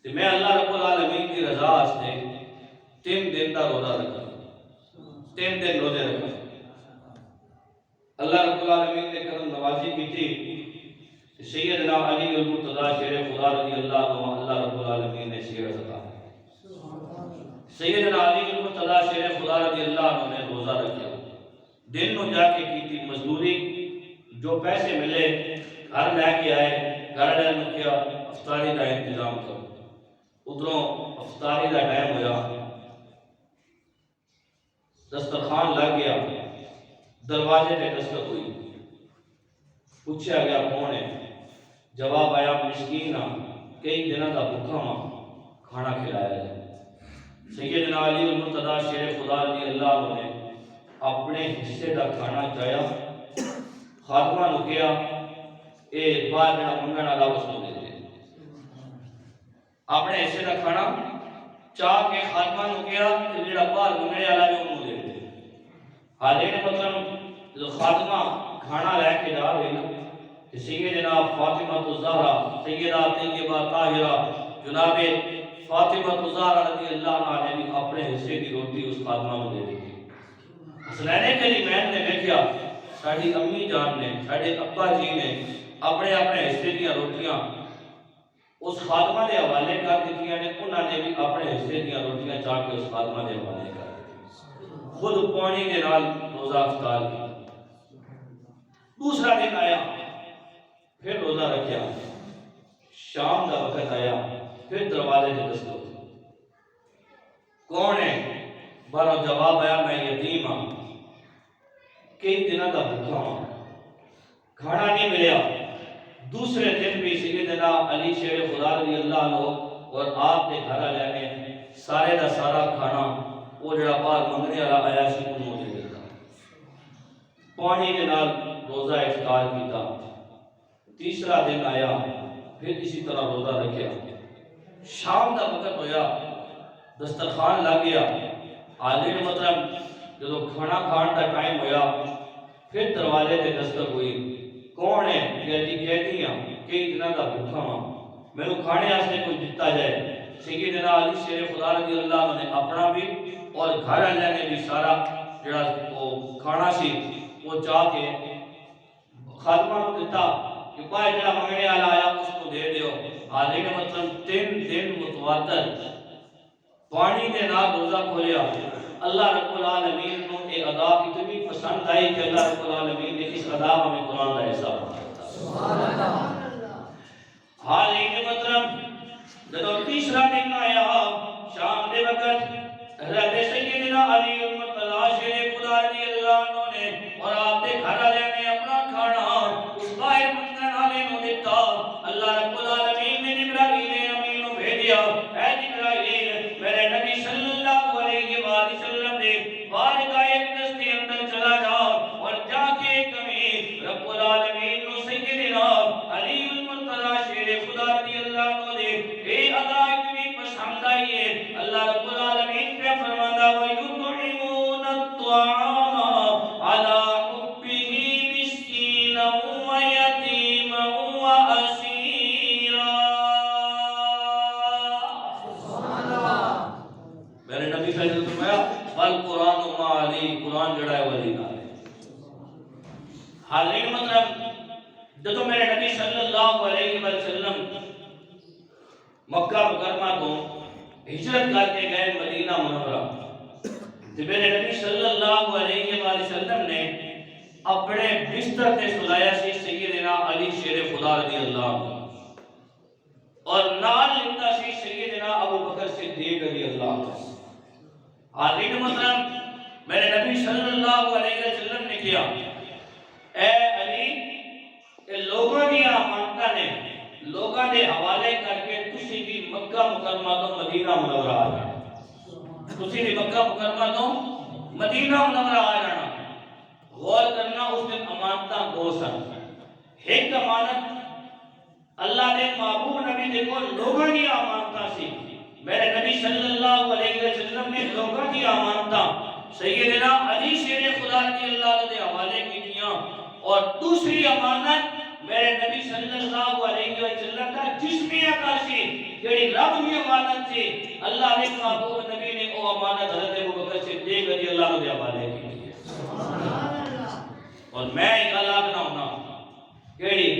تو میں اللہ رب العالمین کی رضا واسطے 3 دن کا روزہ رکھا 3 دن روزے رکھا اللہ رب العالمین نے کرم نوازی کی تھی سیدنا علی المرتضی شیر خدا رضی اللہ عنہ اللہ رب العالمین نے صحت عطا سیدنا علی المرتضی شیر خدا رضی اللہ عنہ نے روزہ رکھا دن نو جا کے کی تھی مزدوری جو پیسے ملے گھر لے کے آئے، گھر والے نے کیا افطاری کا انتظام کرو۔ ادھروں افطاری کا ٹائم ہوا، دسترخوان لگ گیا، دروازے پہ دستک ہوئی، پوچھا گیا کون ہے؟ جواب آیا مسکین ہاں، کئی دنوں کا بھوکا ہاں، کھانا کھلایا جائے۔ سیدنا علی المرتضیٰ شیر خدا رضی اللہ عنہ نے اپنے حصے کا کھانا چاہیا، خاتمہ نو کیا اے باہر جڑا منگن والا اس کو دے دے۔ اپنے حصے کا کھانا چاہ کے خاتمہ نو کیا کہ جڑا باہر منگنے والا بھی انہوں دے دے۔ حالین مطلب جو خاتمہ کھانا لے کے جا رہے نا، کہ سیدنا فاطمہ الزہرا، سیدہ طیبہ طاہرہ جناب فاطمہ الزہرا رضی اللہ عنہ نے بھی اپنے حصے کی روٹی اس خاتمہ کو دے دی۔ حسنین کریمین نے دیکھا ساڑھی امی جان نے، ساڑھے ابا جی نے اپنے اپنے حصے کی روٹیاں اس خاتمہ دے حوالے کر دیتیاں نے، انہوں نے بھی اپنے حصے کی روٹیاں چاہ کے اس خاتمہ دے حوالے کر دی، خود پانی کے نال روزہ افطار کی۔ دوسرا دن آیا، پھر روزہ رکھیا، شام کا وقت آیا، پھر دروازے سے دستک، کون ہے؟ بارہ جواب آیا میں یتیم ہوں، کئی دنوں کا بھوکا ہوں، کھانا نہیں ملیا۔ دوسرے دن بھی سیدنا علی شیر خدا رضی اللہ عنہ اور آپ کے گھر والے نے سارے دا سارا کھانا وہ جڑا باہر منگنے والا آیا سی انہوں دے دیتا، پانی کے نال روزہ افطار کیتا۔ تیسرا دن آیا، پھر اسی طرح روزہ رکھیا، شام کا وقت ہویا، دسترخوان لگ گیا، حاضر مطلب جب کھانا کھان کا ٹائم ہویا، پھر دروازے سے دستک ہوئی، کون ہے؟ کہ جی کہتی ہیں کئی دنوں کا بھوکا ہاں، میں نے کھانے واسطے کچھ دیتا جائے۔ سیدنا علی شیر خدا رضی اللہ عنہ نے اپنا بھی اور گھر والے نے بھی سارا جڑا وہ کھانا سی وہ چاہ کے خاتمہ کو دیتا کہ پائے جڑا منگنے والا آیا اس کو دے دیو۔ حاضر مطلب 3 دن متواتر پانی کے نال روزہ کھولیا۔ اللہ رب العالمین کو یہ ادا اتنی پسند آئی کہ اللہ رب العالمین نے اس ادا ہمیں قرآن کا حصہ بنایا۔ سبحان اللہ۔ حاضر مطلب جب تیسرا دن آیا، شام کے وقت حضرت سیدنا علی المرتضیٰ شیر خدا رضی اللہ عنہ نے اور آپ کے گھر والے نے اپنا کھانا اس باہر منگنے والے نو دیتا۔ اللہ رب العالمین نے جبرائیل امین کو بھیجا، اے جبرائیل میرے نبی صلی اللہ علیہ وآلہ وسلم نے بارگاہ اقدس کے اندر چلا جا اور جا کے کمی رب العالمین نو سیدنا علی المرتضیٰ شیر خدا رضی اللہ عنہ نے اے ادا اتنی پسند آئی ہے۔ اللہ رب العالمین پہ فرماتا وَيُطْعِمُونَ الطَّعَامَ عَلَى حُبِّهِ مِسْكِينًا وَيَتِيمًا وَأَسِيرًا۔ میرے نبی صلی اللہ علیہ وسلم فرمایا والقرآن مع علی، قرآن جڑا ہے ولی نال ہے۔ حاضرین مطلب جب میرے نبی صلی اللہ علیہ وسلم مکہ مکرمہ کو ہجرت کر کے گئے مدینہ منورہ، تو میرے نبی صلی اللہ علیہ وآلہ وسلم نے اپنے بستر تے سلایا سی سیدنا علی شیر خدا رضی اللہ عنہ اور نال لیتا سی سیدنا ابو بکر صدیق رضی اللہ عنہ۔ حاضرین محترم میرے نبی صلی اللہ علیہ وسلم نے کیا اے علی کہ لوگوں کی امانتاں نے لوگوں کے حوالے کر کے تسی بھی مکہ مکرمہ تو مدینہ منورہ آ جانا، تسی بھی مکہ مکرمہ تو مدینہ منورہ آ جانا۔ غور کرنا اس دن امانتاں دو سن، ایک امانت اللہ نے محبوب نبی دیکھو لوگوں کی امانتاں سی، میرے نبی صلی اللہ علیہ وسلم نے لوگوں کی امانتاں سیدنا علی شیر خدا رضی اللہ عنہ کے حوالے کی دیا، اور دوسری امانت میرے نبی صلی اللہ علیہ وسلم کا جسمی عطا سی جڑی رب کی امانت سی، اللہ نے محبوب نبی نے وہ امانت حضرت ابوبکر صدیق رضی اللہ عنہ کے حوالے کی۔ اور میں ایک اللہ بنا ہونا کیڑی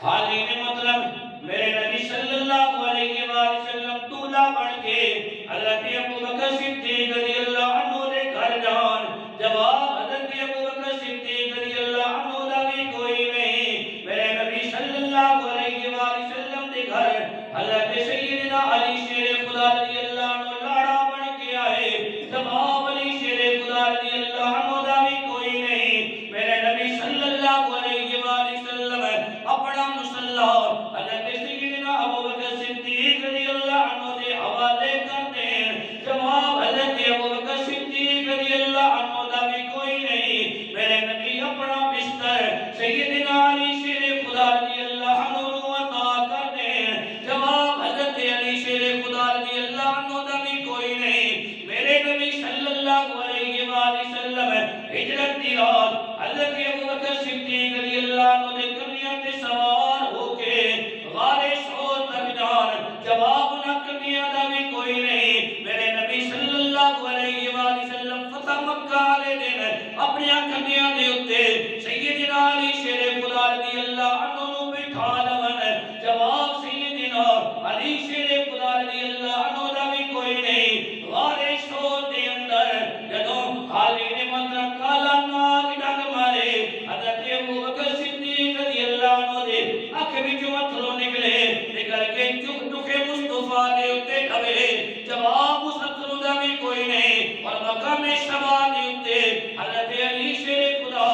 حاضرین مطلب میرے نبی صلی اللہ علیہ وآلہ وسلم دولہا بن کے حضرت ابوبکر صدیق رضی اللہ عنہ دے گھر جان، جواب حضرت ابوبکر صدیق رضی اللہ عنہ دا بھی کوئی اللہ علیہ وآلہ وسلم اپنا مصلی حضرت سیدنا ابوبکر صدیق رضی اللہ عنہ دے حوالے کرتے ہیں. جواب حضرت ابوبکر صدیق رضی اللہ عنہ دا بھی کوئی نہیں. میرے نبی اپنا بستر سیدنا علی شیر خدا رضی اللہ عنہ نو عطا کرتے ہیں. جواب حضرت علی شیر خدا رضی اللہ عنہ دا بھی کوئی نہیں. میرے نبی صلی اللہ علیہ وآلہ وسلم ہجرت دی رات حضرت ابوبکر صدیق رضی اللہ عنہ دے کنیاں تے سوار ہو کے غار سور تک جان. جواب نہ کنیاں دا بھی کوئی نہیں. میرے نبی صلی اللہ علیہ وآلہ وسلم فتح مکہ والے دن اپنی کنیاں دے اوتے سیدنا علی شیر خدا رضی اللہ عنہ نو بٹھا لون. جواب سیدنا علی شیر خدا رضی اللہ عنہ دا بھی کوئی نہیں. غار سور دے اندر جدوں حالی نے مطلب کالا ناگ ڈنگ مارے حضرت ابوبکر صدیق رضی اللہ عنہ دے اکھ وچوں اتھرو نکلے نکل کے چک ٹکے مصطفیٰ دے اوتے ڈھوے. جواب اس اتھرو دا بھی کوئی نہیں. اور مقام شبا دے اوتے حضرت علی شیر خدا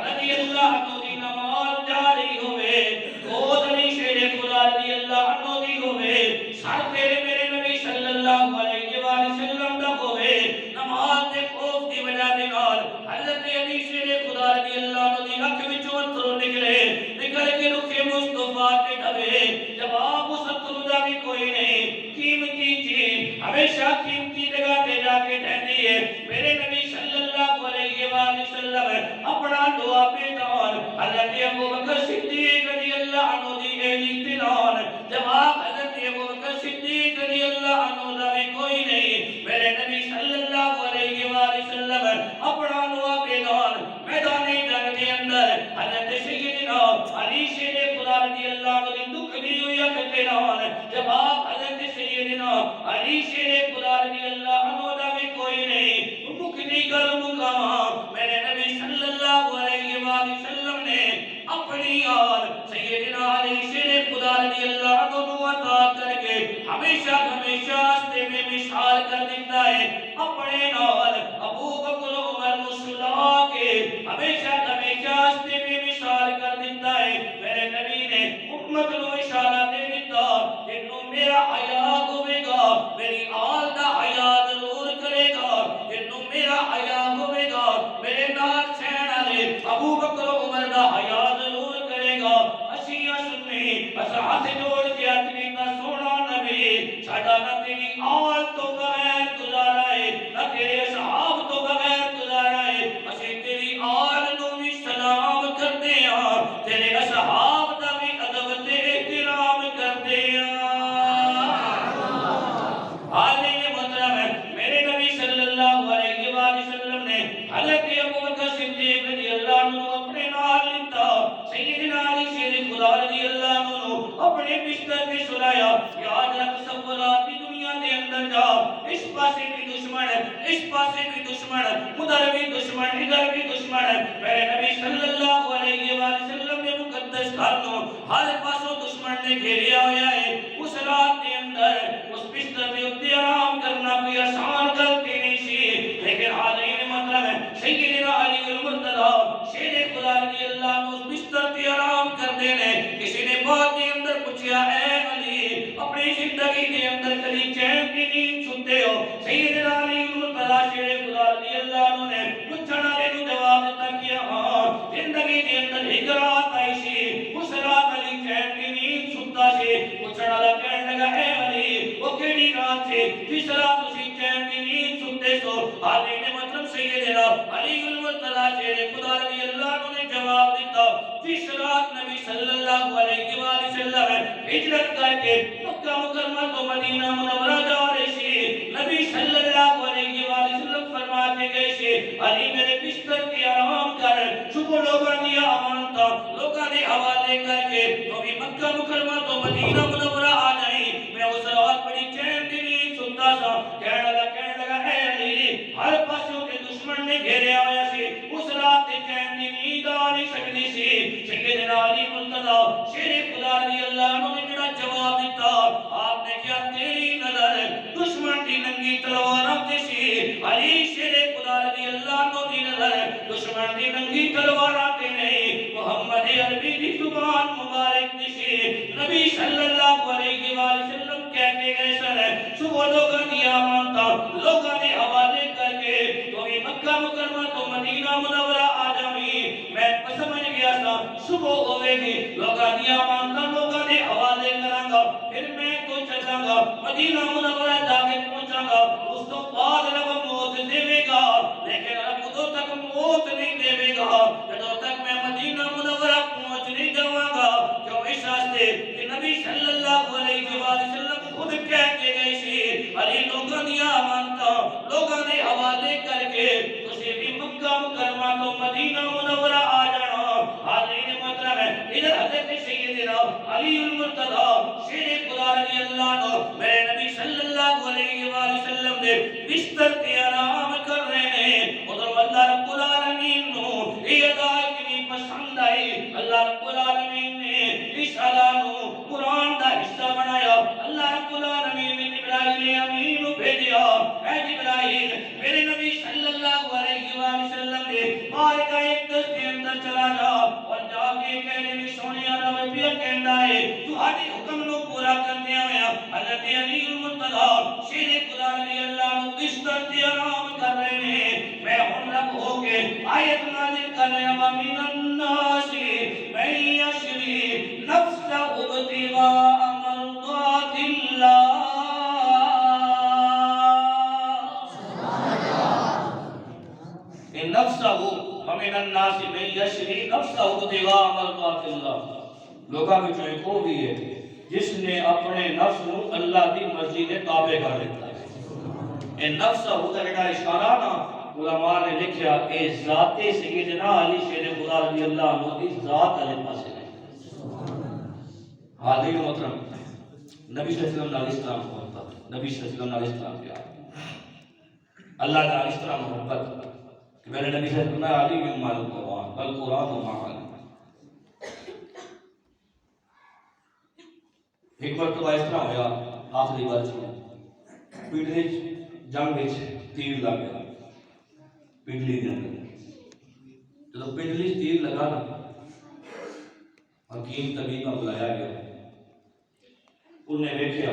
رضی اللہ عنہ دی نماز جاری ہوئے. گود علی شیر خدا رضی اللہ عنہ دی ہوئے. سر تیرے میرے نبی صلی اللہ علیہ وآلہ وسلم دا ہوئے. نماز دے خوف دی وجہ دے نال حضرت علی شیر خدا رضی اللہ عنہ دی اکھ وچوں اتھرو نکلے نکل کے رخ مصطفیٰ تے ڈھوے. جواب اس اتھرو دا بھی کوئی نہیں. قیمتی چیز ہمیشہ قیمتی جگہ تے جا کے ٹھہرتی ہے. میرے نبی صلی اللہ علیہ وآلہ وسلم اپنا دعا پیدان حضرت ابوبکر صدیق رضی اللہ عنہ دی ایلی تلان. جواب حضرت ابوبکر صدیق رضی اللہ عنہ دا بھی کوئی نہیں. میرے نبی صلی اللہ علیہ وآلہ وسلم اپنا دعا پیدان میدان جنگ کے اندر حضرت سیدنا علی شیر خدا رضی اللہ عنہ دی دکھ دی ہوئی اکھ تلان. جواب حضرت سیدنا علی شیر خدا رضی اللہ عنہ دا بھی کوئی نہیں. دکھ دی گل مقام میرے نبی صلی اللہ علیہ وآلہ وسلم نے اپنی آل سیدنا علی شیر خدا رضی اللہ عنہ نو عطا کر کے ہمیشہ ہمیشہ استے میں مثال کر دیتا ہے. اپنے نال ابو بکر عمر مصلا کے ہمیشہ ہمیشہ استے میں مثال کر دیتا ہے. میرے نبی نے امت نو اشارہ دے دیتا جنوں میرا حیا ہوے گا میری آل دا حیا ضرور کرے گا. جنوں میرا حیا ہوے گا میرے نال سہن والے ابو بکر عمر دا حیا ضرور کرے گا. اسیاں سنی اسا ہاتھ جوڑ کے عرض کیتا سونا نبی ساڈا نہ تیری آل تو بغیر گزارا ہے نہ تیرے اصحاب تو بغیر گزارا ہے. اسی تیری آل نو بھی سلام کرتے ہیں تیرے اصحاب دا بھی ادب تے احترام کرتے ہیں. حالے مطلب ہے میرے نبی صلی اللہ علیہ وآلہ وسلم نے حضرت ابوبکر صدیق رضی اللہ عنہ اپنے نال لیتا. سیدنا علی شیر خدا رضی اللہ عنہ اپنے بستر تے سلایا. یاد رکھ سوالات کی دنیا دے اندر جا اس پاسے بھی دشمن اس پاسے بھی دشمن ادھر بھی دشمن ادھر بھی دشمن. میرے نبی صلی اللہ علیہ وآلہ وسلم نے مقدس گھر کو ہر پاسوں دشمن نے گھیریا ہوا ہے. اس رات کے اندر اس بستر دے اوتے آرام کرنا کوئی آسان غلطی نہیں سی. لیکن حالین مطلب ہے سیدنا علی المرتضی شیر خدا رضی اللہ عنہ اس بستر تے آرام کردے نے. کسی نے بات کے اندر پوچھا اے علی اپنی زندگی کے اندر کبھی چین کی نیند سنتے ہو؟ سیدنا علی المرتضی شیر خدا رضی اللہ عنہ نے پوچھن والے نو جواب دیتا کہ ہاں زندگی کے اندر ایک رات آئی سی اس رات علی چین کی نیند سنتا سی. پوچھن والا کہنے لگا اے علی وہ کیڑی رات سی جس رات تسی چین کی نیند سنتے سو؟ حالے نے مطلب سیدنا علی المرتضی شیر خدا رضی اللہ عنہ نے جواب دیتا جس رات نبی صلی اللہ علیہ وآلہ وسلم ہجرت کر کے مکہ مکرمہ تو مدینہ منورہ جا رہے سی. نبی صلی اللہ علیہ وآلہ وسلم فرماتے گئے سی علی میرے بستر کی آرام کر صبح لوگاں دی امانتاں لوگاں دے حوالے کر کے تو بھی مکہ مکرمہ تو مدینہ منورہ آ جائیں. میں اس رات بڑی چین کی نیند سنتا سا. کہنے لگا اے علی ہر پاسوں کے دشمن نے گھیریا ہوا سی اس رات تے چین کی نیند آ نہیں سکتی سی. سیدنا علی المرتضی شیر خدا رضی اللہ عنہ نے جڑا جواب دیتا آپ نے کیا تیری نظر دشمن دی ننگی تلواراں تے سی. علی شیر خدا رضی اللہ عنہ دی نظر دشمن دی ننگی تلواراں تے نہیں صبح ہوے گی لوگاں دی امانتاں لوگاں دے حوالے کراں گا پھر میں تو چلاں گا مدینہ منورہ جا کے پہنچاں گا اس تو بعد رب موت دے گا لیکن رب ادو تک موت نہیں دے گا جدوں تک میں مدینہ منورہ پہنچ نہیں جاواں گا کیوں اس واسطے کہ نبی صلی اللہ علیہ وسلم خود کہہ کے گئے سی علی لوگاں دی امانتاں لوگاں دے حوالے کر کے تسی بھی مکہ مکرمہ تو مدینہ منورہ آ جانا حاضرین محترم ہے ادھر حضرت سیدنا علی المرتضی شیر خدا رضی اللہ عنہ میرے نبی صلی اللہ علیہ وسلم دے بستر تے آرام کر رہے ہیں ادھر اللہ رب العالمین نو یہ ادا اتنی پسند آئی اللہ رب العالمین نے اس ادا نو قرآن دا حصہ بنایا اللہ رب العالمین نے جبرائیل امین کو بھیجا اے جبرائیل میرے نبی صلی اللہ علیہ وسلم نے مارکہ ایک دس کے اندر چلا جا اور جا کے کہنے میں سونے رب پیا کہنا ہے تہاڈے حکم نو پورا کرنے آیا حضرت علی المرتضی شیر خدا رضی اللہ عنہ بستر تے آرام کر رہے ہیں میں ہن رب ہو کے آیت نازل کر رہا ہوں من الناس من یشری نفسہ ابتغاء مرضات اللہ نفسہ ومن الناس من یشری نفسہ ابتغاء مرضات اللہ لوگاں وچ ایک وہ بھی ہے جس نے اپنے نفس نو اللہ دی مرضی دے تابع کر دیتا ہے اے نفس ہوتا ہے اشارہ نا علماء نے لکھیا اے ذات سیدنا علی شیر خدا رضی اللہ عنہ دی ذات علی پاسے ہے حاضرین محترم نبی صلی اللہ علیہ وسلم محبت نبی صلی اللہ علیہ وسلم پیار اللہ تعالی اس طرح محبت کہ میرے نبی صلی اللہ علیہ وسلم مال القرآن بل قرآن و معال ایک مرتبہ اس طرح ہویا آخری بار پنڈلی جنگ وچ تیر لگ گیا پنڈلی دے اندر جب پنڈلی تیر لگا نا حکیم طبیب کو بلایا گیا انہیں ویکھیا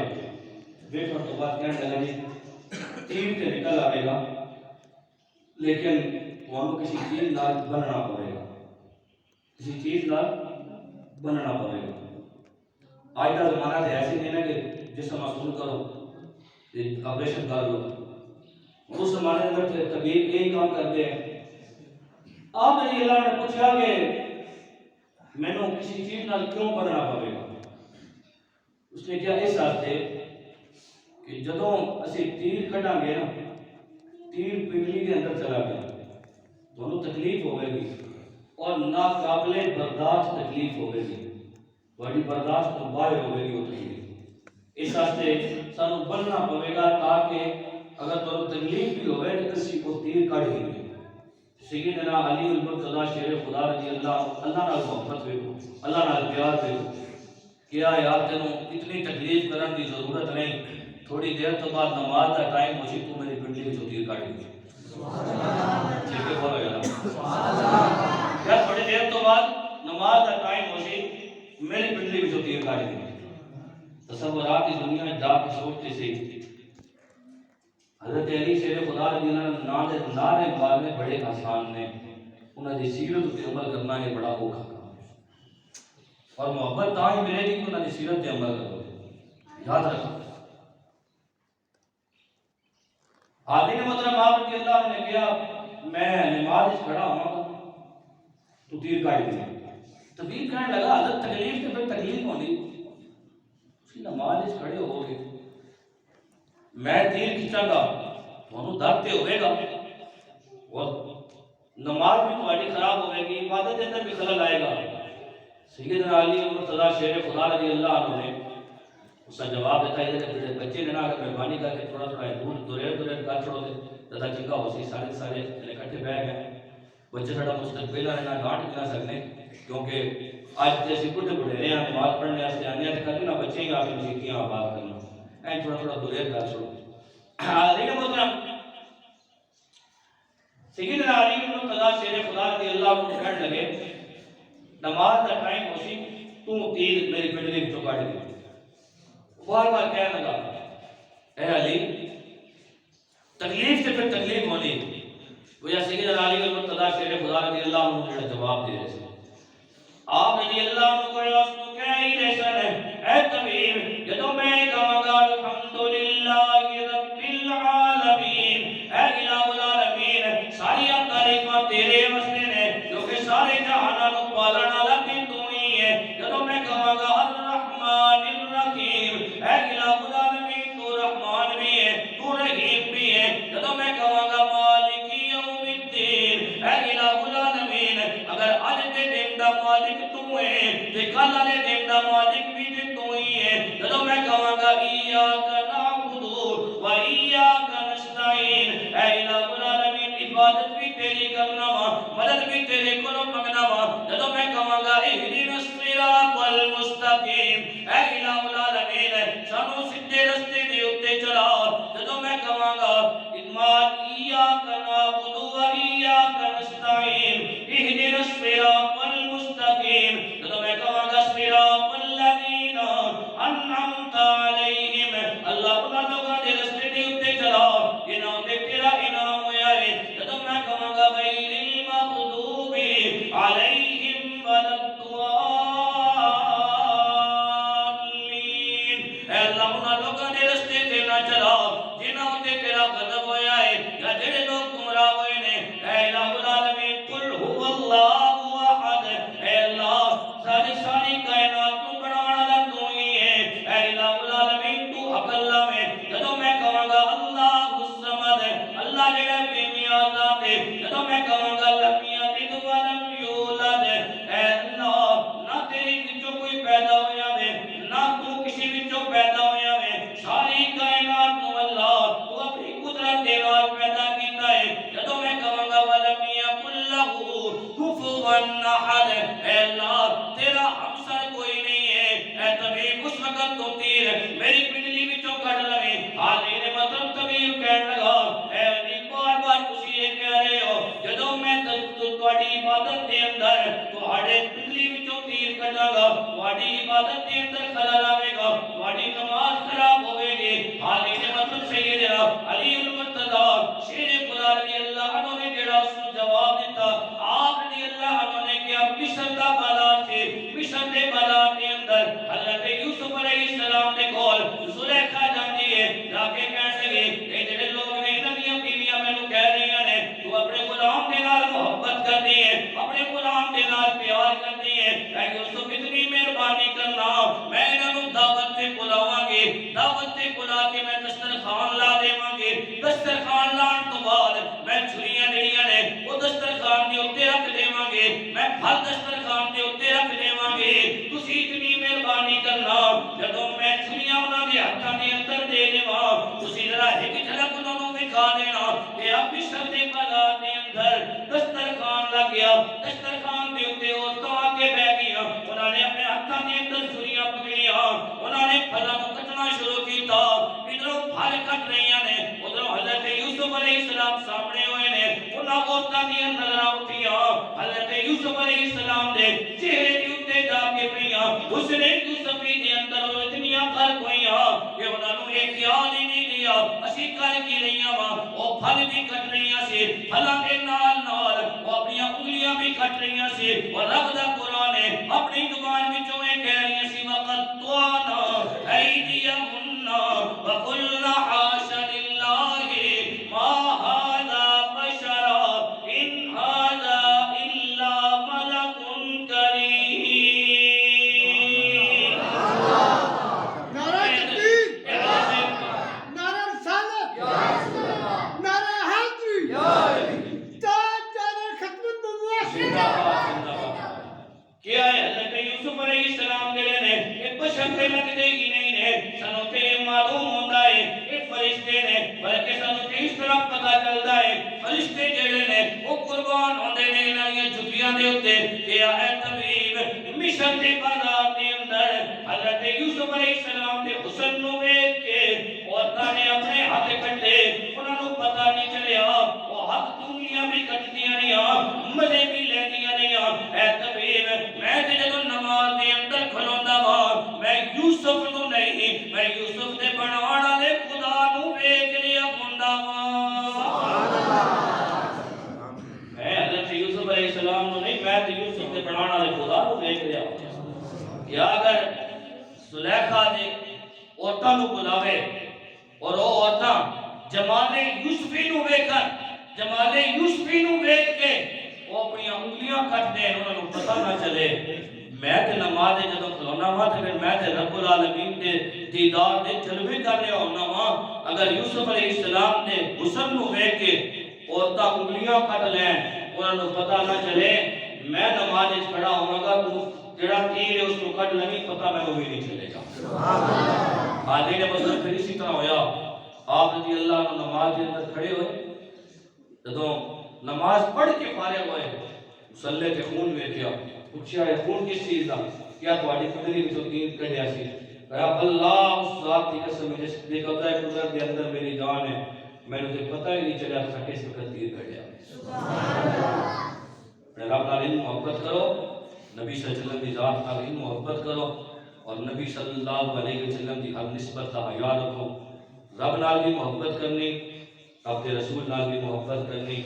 تو بات کہنے لگا جی تیر تے نکل آئے گا لیکن وہاں کسی چیز نال بننا پڑے گا کسی چیز نال بننا پڑے گا آج کا زمانہ ہے ایسے نہیں نا کہ جسم محسوس کرو آپریشن کر لو اس زمانے میں طبیب یہی کام کرتے ہیں آپ نے اللہ نے پوچھا کہ میں نے کسی چیز نال کیوں بننا پڑے گا اس نے کیا اس واسطے کہ جدوں اسی تیر کڈاں گے نا تیر پنڈلی کے اندر چلا گیا دونوں تکلیف ہوئے گی اور ناقابل برداشت تکلیف ہوئے گی بڑی برداشت تو باہر ہوئے گی وہ تکلیف اس واسطے سانو بننا پڑے گا تاکہ اگر تو تکلیف بھی ہوئے تو کسی کو تیر کٹ ہی نہیں سیدنا علی المرتضی شیر خدا رضی اللہ نال محبت دیکھو اللہ نال پیار دیکھو کیا یار تینوں اتنی تکلیف کرنے کی ضرورت نہیں تھوڑی دیر تو بعد نماز کا ٹائم ہو سی تو میری پنڈلی میں تیر کٹ گئی ٹھیک ہے بولو یار کیا تھوڑی دیر تو بعد نماز کا ٹائم ہو سی میری پنڈلی میں تیر کٹ گئی تصورات کی دنیا میں جا کے سوچتے سے حضرت علی شیر خدا رضی اللہ عنہ نعرے مارنے بڑے آسان نے انہوں نے سیرت پہ عمل کرنا یہ بڑا اوکھا کام اور محبت تاں ہی ملے گی کہ انہوں نے سیرت پہ عمل کرو یاد رکھو حاضرین محترم آپ رضی اللہ نے کہا میں نماز کھڑا ہوں تو تیر کاٹ دیا طبیب کہنے لگا حضرت تکلیف سے پھر تکلیف ہونی اس کی نماز کھڑے ہو گئے میں تیر کھچاں گا تو درد تے ہوئے گا اور نماز بھی تمہاری خراب ہوئے گی عبادت کے اندر بھی خلل آئے گا سیدنا علی المرتضی شیر خدا رضی اللہ عنہ نے اس کا جواب دیتا ہے کہ بچے نے نا اگر مہربانی کر کے تھوڑا تھوڑا دور دورے کر چھوڑو دے زیادہ چنگا ہو سی سارے اکٹھے بیٹھ گئے بچے ساڈا مستقبل ہے نا ڈانٹ نہ سکنے کیونکہ آج تے اسی بڈھے بڈھیرے ہیں نماز پڑھنے واسطے آنے ہیں تے نا بچے ہی آ کے مسیتیاں آباد کرنا اے تھوڑا تھوڑا دورے کر چھوڑو حاضرین محترم سیدنا علی المرتضی شیر خدا رضی اللہ عنہ کہنے لگے نماز کا ٹائم ہو سی تو تیر میری پنڈلی وچوں کٹ دے بار بار کہنے لگا اے علی تکلیف سے پھر تکلیف ہونی وہ یا سیدنا علی المرتضی شیر خدا رضی اللہ عنہ نے جواب دے رہے آپ جدوں میں کہاں گا الرحمن الرحیم، اے الہ العالمین تو رحمان بھی ہے تو رحیم بھی ہے، جدوں میں کہاں گا مالک یوم الدین، اے الہ العالمین اگر آج دے دن دا مالک تو ہے تے کل والے دن دا مالک بھی تے تو ہی ہے، جدوں میں کہاں گا ایاک نعبد و ایاک نستعین، اے الہ العالمین عبادت بھی تیری کرنا وا، مدد بھی تیرے کولوں منگنا وا، جدوں میں کہاں گا اہدنا الصراط المستقیم، اے الہ العالمین سانو سیدھے رستے دے اوتے چلا، جدوں میں کہاں گا ایاک نعبد و ایاک نستعین اہدنا الصراط المستقیم، جدوں میں کہاں گا صراط الذین انعمت علیہم، اللہ انہاں لوگاں دے رستے دے اوتے چلا جنہاں تے تیرا انعام ہویا ہے، جدوں میں کہاں گا غیر المغضوب علیہم ولا الضالین، اے اللہ انہاں لوگاں دے رستے تے نہ چلا جنہاں تے تیرا غضب ہویا ہے یا جڑے لوگ گمراہ ہوئے نے، اے الہ العالمین قل هو اللہ احد، اے اللہ ساری کائنات کو بنانے والا تو ہی ہے، اے الہ العالمین تو اکلا ہے، جدوں میں کہاں گا اللہ الصمد، اللہ جڑا بے نیاز ذات ہے، جدوں میں کہاں گا لم یلد ولم یولد، اے اللہ نہ تیری وچوں کوئی پیدا ہویا ہے نہ تو کسی وچوں پیدا ہویا ہے، ساری کائنات کو اللہ تو اپنی قدرت دے نال پیدا کیتا ہے، جدوں میں کہاں گا ولم یکن لہ کفوا احد، اے اللہ تیرا ہمسر کوئی نہیں ہے، اے طبیب اس وقت تو تیر میری پنڈلی وچوں کڈ لوے، حاضر مطلب طبیب کہنے لگا اے علی بار تسی یہ کہہ رہے ہو جدوں میں تہاڈی عبادت دے اندر تہاڈے پنڈلی وچوں تیر کڈاں گا تہاڈی عبادت دے اندر خلل آوے گا تہاڈی نماز خراب ہوے گی، حاضر مطلب سیدنا علی المرتضی شیر خدا رضی اللہ عنہ نے جڑا اس کو جواب دیتا، آپ رضی اللہ عنہ نے کیا مصر دا بازار سے مصر دے بازار دے اندر حضرت یوسف علیہ السلام دے کول زلیخا جاندی ہے، جا کے کہنے لگے اے جڑے لوگ نے انہاں دیاں بیویاں مینوں کہہ رہی نے تو اپنے غلام دے نال محبت کرنی ہے اپنے غلام دے نال پیار کرنی ہے، اے یوسف اتنی مہربانی کرنا میں انہاں نوں دعوت تے بلاواں گے، دعوت تے بلا کے میں دسترخوان لا دیواں گے، دسترخوان لان تو بعد میں چھریاں جڑیاں نے وہ دسترخوان دے اوتے رکھ دیواں گے، میں پھل دسترخوان دے اوتے رکھ دیواں گے، تسی اتنی مہربانی کرنا جدوں میں چھریاں انہاں دے ہتھاں دے اندر دے دیواں تسی ذرا ایک جھلک انہاں نوں دکھا دینا کہ اب مصر دے بازار دے اندر دسترخوان لگ گیا، دسترخوان دے اوتے عورتاں آ کے بیٹھ گئیاں، انہاں نے اپنے ہتھاں دے اندر چھریاں پکڑیاں، انہاں نے پھلاں نوں کٹنا شروع کیتا، ادھروں پھل کٹ رہیاں نے ادھروں حضرت یوسف علیہ السلام سامنے ہوئے نے، انہاں عورتاں دیاں نظراں اٹھیاں حضرت یوسف علیہ السلام دے چہرے دے اوتے جا کے پئیاں، حسن یوسفی دے اندر اتنیاں غرق ہوئیاں کہ انہاں نوں یہ خیال ہی نہیں لیا اسی کر کی رہیاں وا، وہ پھل بھی کٹ رہیاں سی، پھلاں دے نال نال وہ اپنی انگلیاں بھی کٹ رہیاں سی، اور رب دا قرآن ہے اپنی زبان وچوں یہ کہہ رہیاں سی وَقَطَّعْنَا أَيْدِيَهُنَّ وَقُلْنَا حَاشَ لِلَّهِ مَا هَذَا بَشَرًا إِنْ هَذَا إِلَّا مَلَكٌ كَرِيمٌ، نعرہ تکبیر، نعرہ رسالت، نعرہ حیدری، تاجدار ختم النبوت، کیا ہے حضرت یوسف علیہ السلام دے نے ایک بشر تے لگ دے گی نہیں نے سانو تے معلوم ہوندا ہے ایک فرشتے نے بلکہ سانو تے اس طرح پتہ چلدا ہے فرشتے جڑے نے وہ قربان ہوندے نے انہاں دی جھگیاں دے اوتے کہ اے طبیب مصر دے بازار دے اندر حضرت یوسف علیہ السلام دے حسن نو ویکھ کے عورتاں نے اپنے ہاتھ کٹے، انہاں نوں پتہ نہیں چلیا وہ ہاتھ انگلیاں بھی کٹدیاں نہیں مزے بھی لیندیاں نہیں، اے طبیب میں تے جدوں نماز دے اندر کھلوندا وا میں یوسف نو نہیں میں یوسف دے بناون والے خدا نو ویکھ لیا ہوندا وا، میں حضرت یوسف علیہ السلام نو نہیں میں تے یوسف دے بناون والے خدا نو ویکھ لیا کہ اگر زلیخا دے عورتاں نو بلاوے اور وہ عورتاں جمال یوسفی نو ویکھن جمال یوسفی نو ویکھ کے وہ اپنی انگلیاں کٹ دیں انہوں نے پتہ نہ چلے میں تے نماز جدوں کھلونا وا تے پھر میں تے رب العالمین دے دیدار دے جلوے کر رہا ہونا وا. اگر یوسف علیہ السلام نے حسن نو ویکھ کے عورتاں انگلیاں کٹ لین انہاں نوں پتہ نہ چلے میں نماز وچ کھڑا ہوواں گا تو جڑا تیر ہے اس کو کٹ لگی پتہ میں وہ بھی نہیں چلے گا. حاضرین بزرگ پھر اسی طرح ہویا آپ رضی اللہ عنہ نماز کے اندر کھڑے ہوئے جدوں نماز پڑھ کے فارغ ہوئے مصلی تے خون ویکھیا پوچھیا یہ خون کس چیز دا کیا تہاڈی پتری وچوں تیر کڈیا سی رب اللہ اس ذات کی قسم جس دے قبضہ قدرت دے اندر میری جان ہے مینوں تے پتہ ہی نہیں چلیا کہ کس وقت تیر کڈیا. رب نال محبت کرو نبی صلی اللہ علیہ وسلم کی ذات نال محبت کرو اور نبی صلی اللہ علیہ وسلم کی ہر نسبت کا حیا رکھو. رب نال بھی محبت کرنی اپنے رسول نال بھی محبت کرنی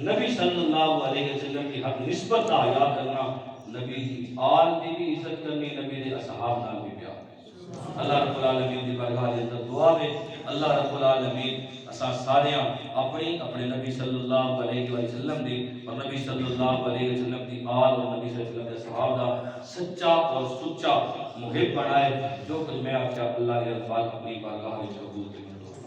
نبی صلی اللہ علیہ وسلم کی ہر نسبت کا حیا کرنا نبی کی آل کی بھی عزت کرنی نبی دے اصحاب نال بھی پیار. اللہ رب العالمین دی بارگاہ دے اندر دعا ہے اللہ رب العالمین اساں سارے اپنی اپنے نبی صلی اللہ علیہ وسلم دی اور نبی صلی اللہ علیہ وسلم دی آل اور نبی صلی اللہ علیہ وسلم دے صحابہ دا سچا اور سچا محب بنائے. جو کچھ میں آپ کے اللہ کے الفاظ اپنی بارگاہ میں قبول کروں.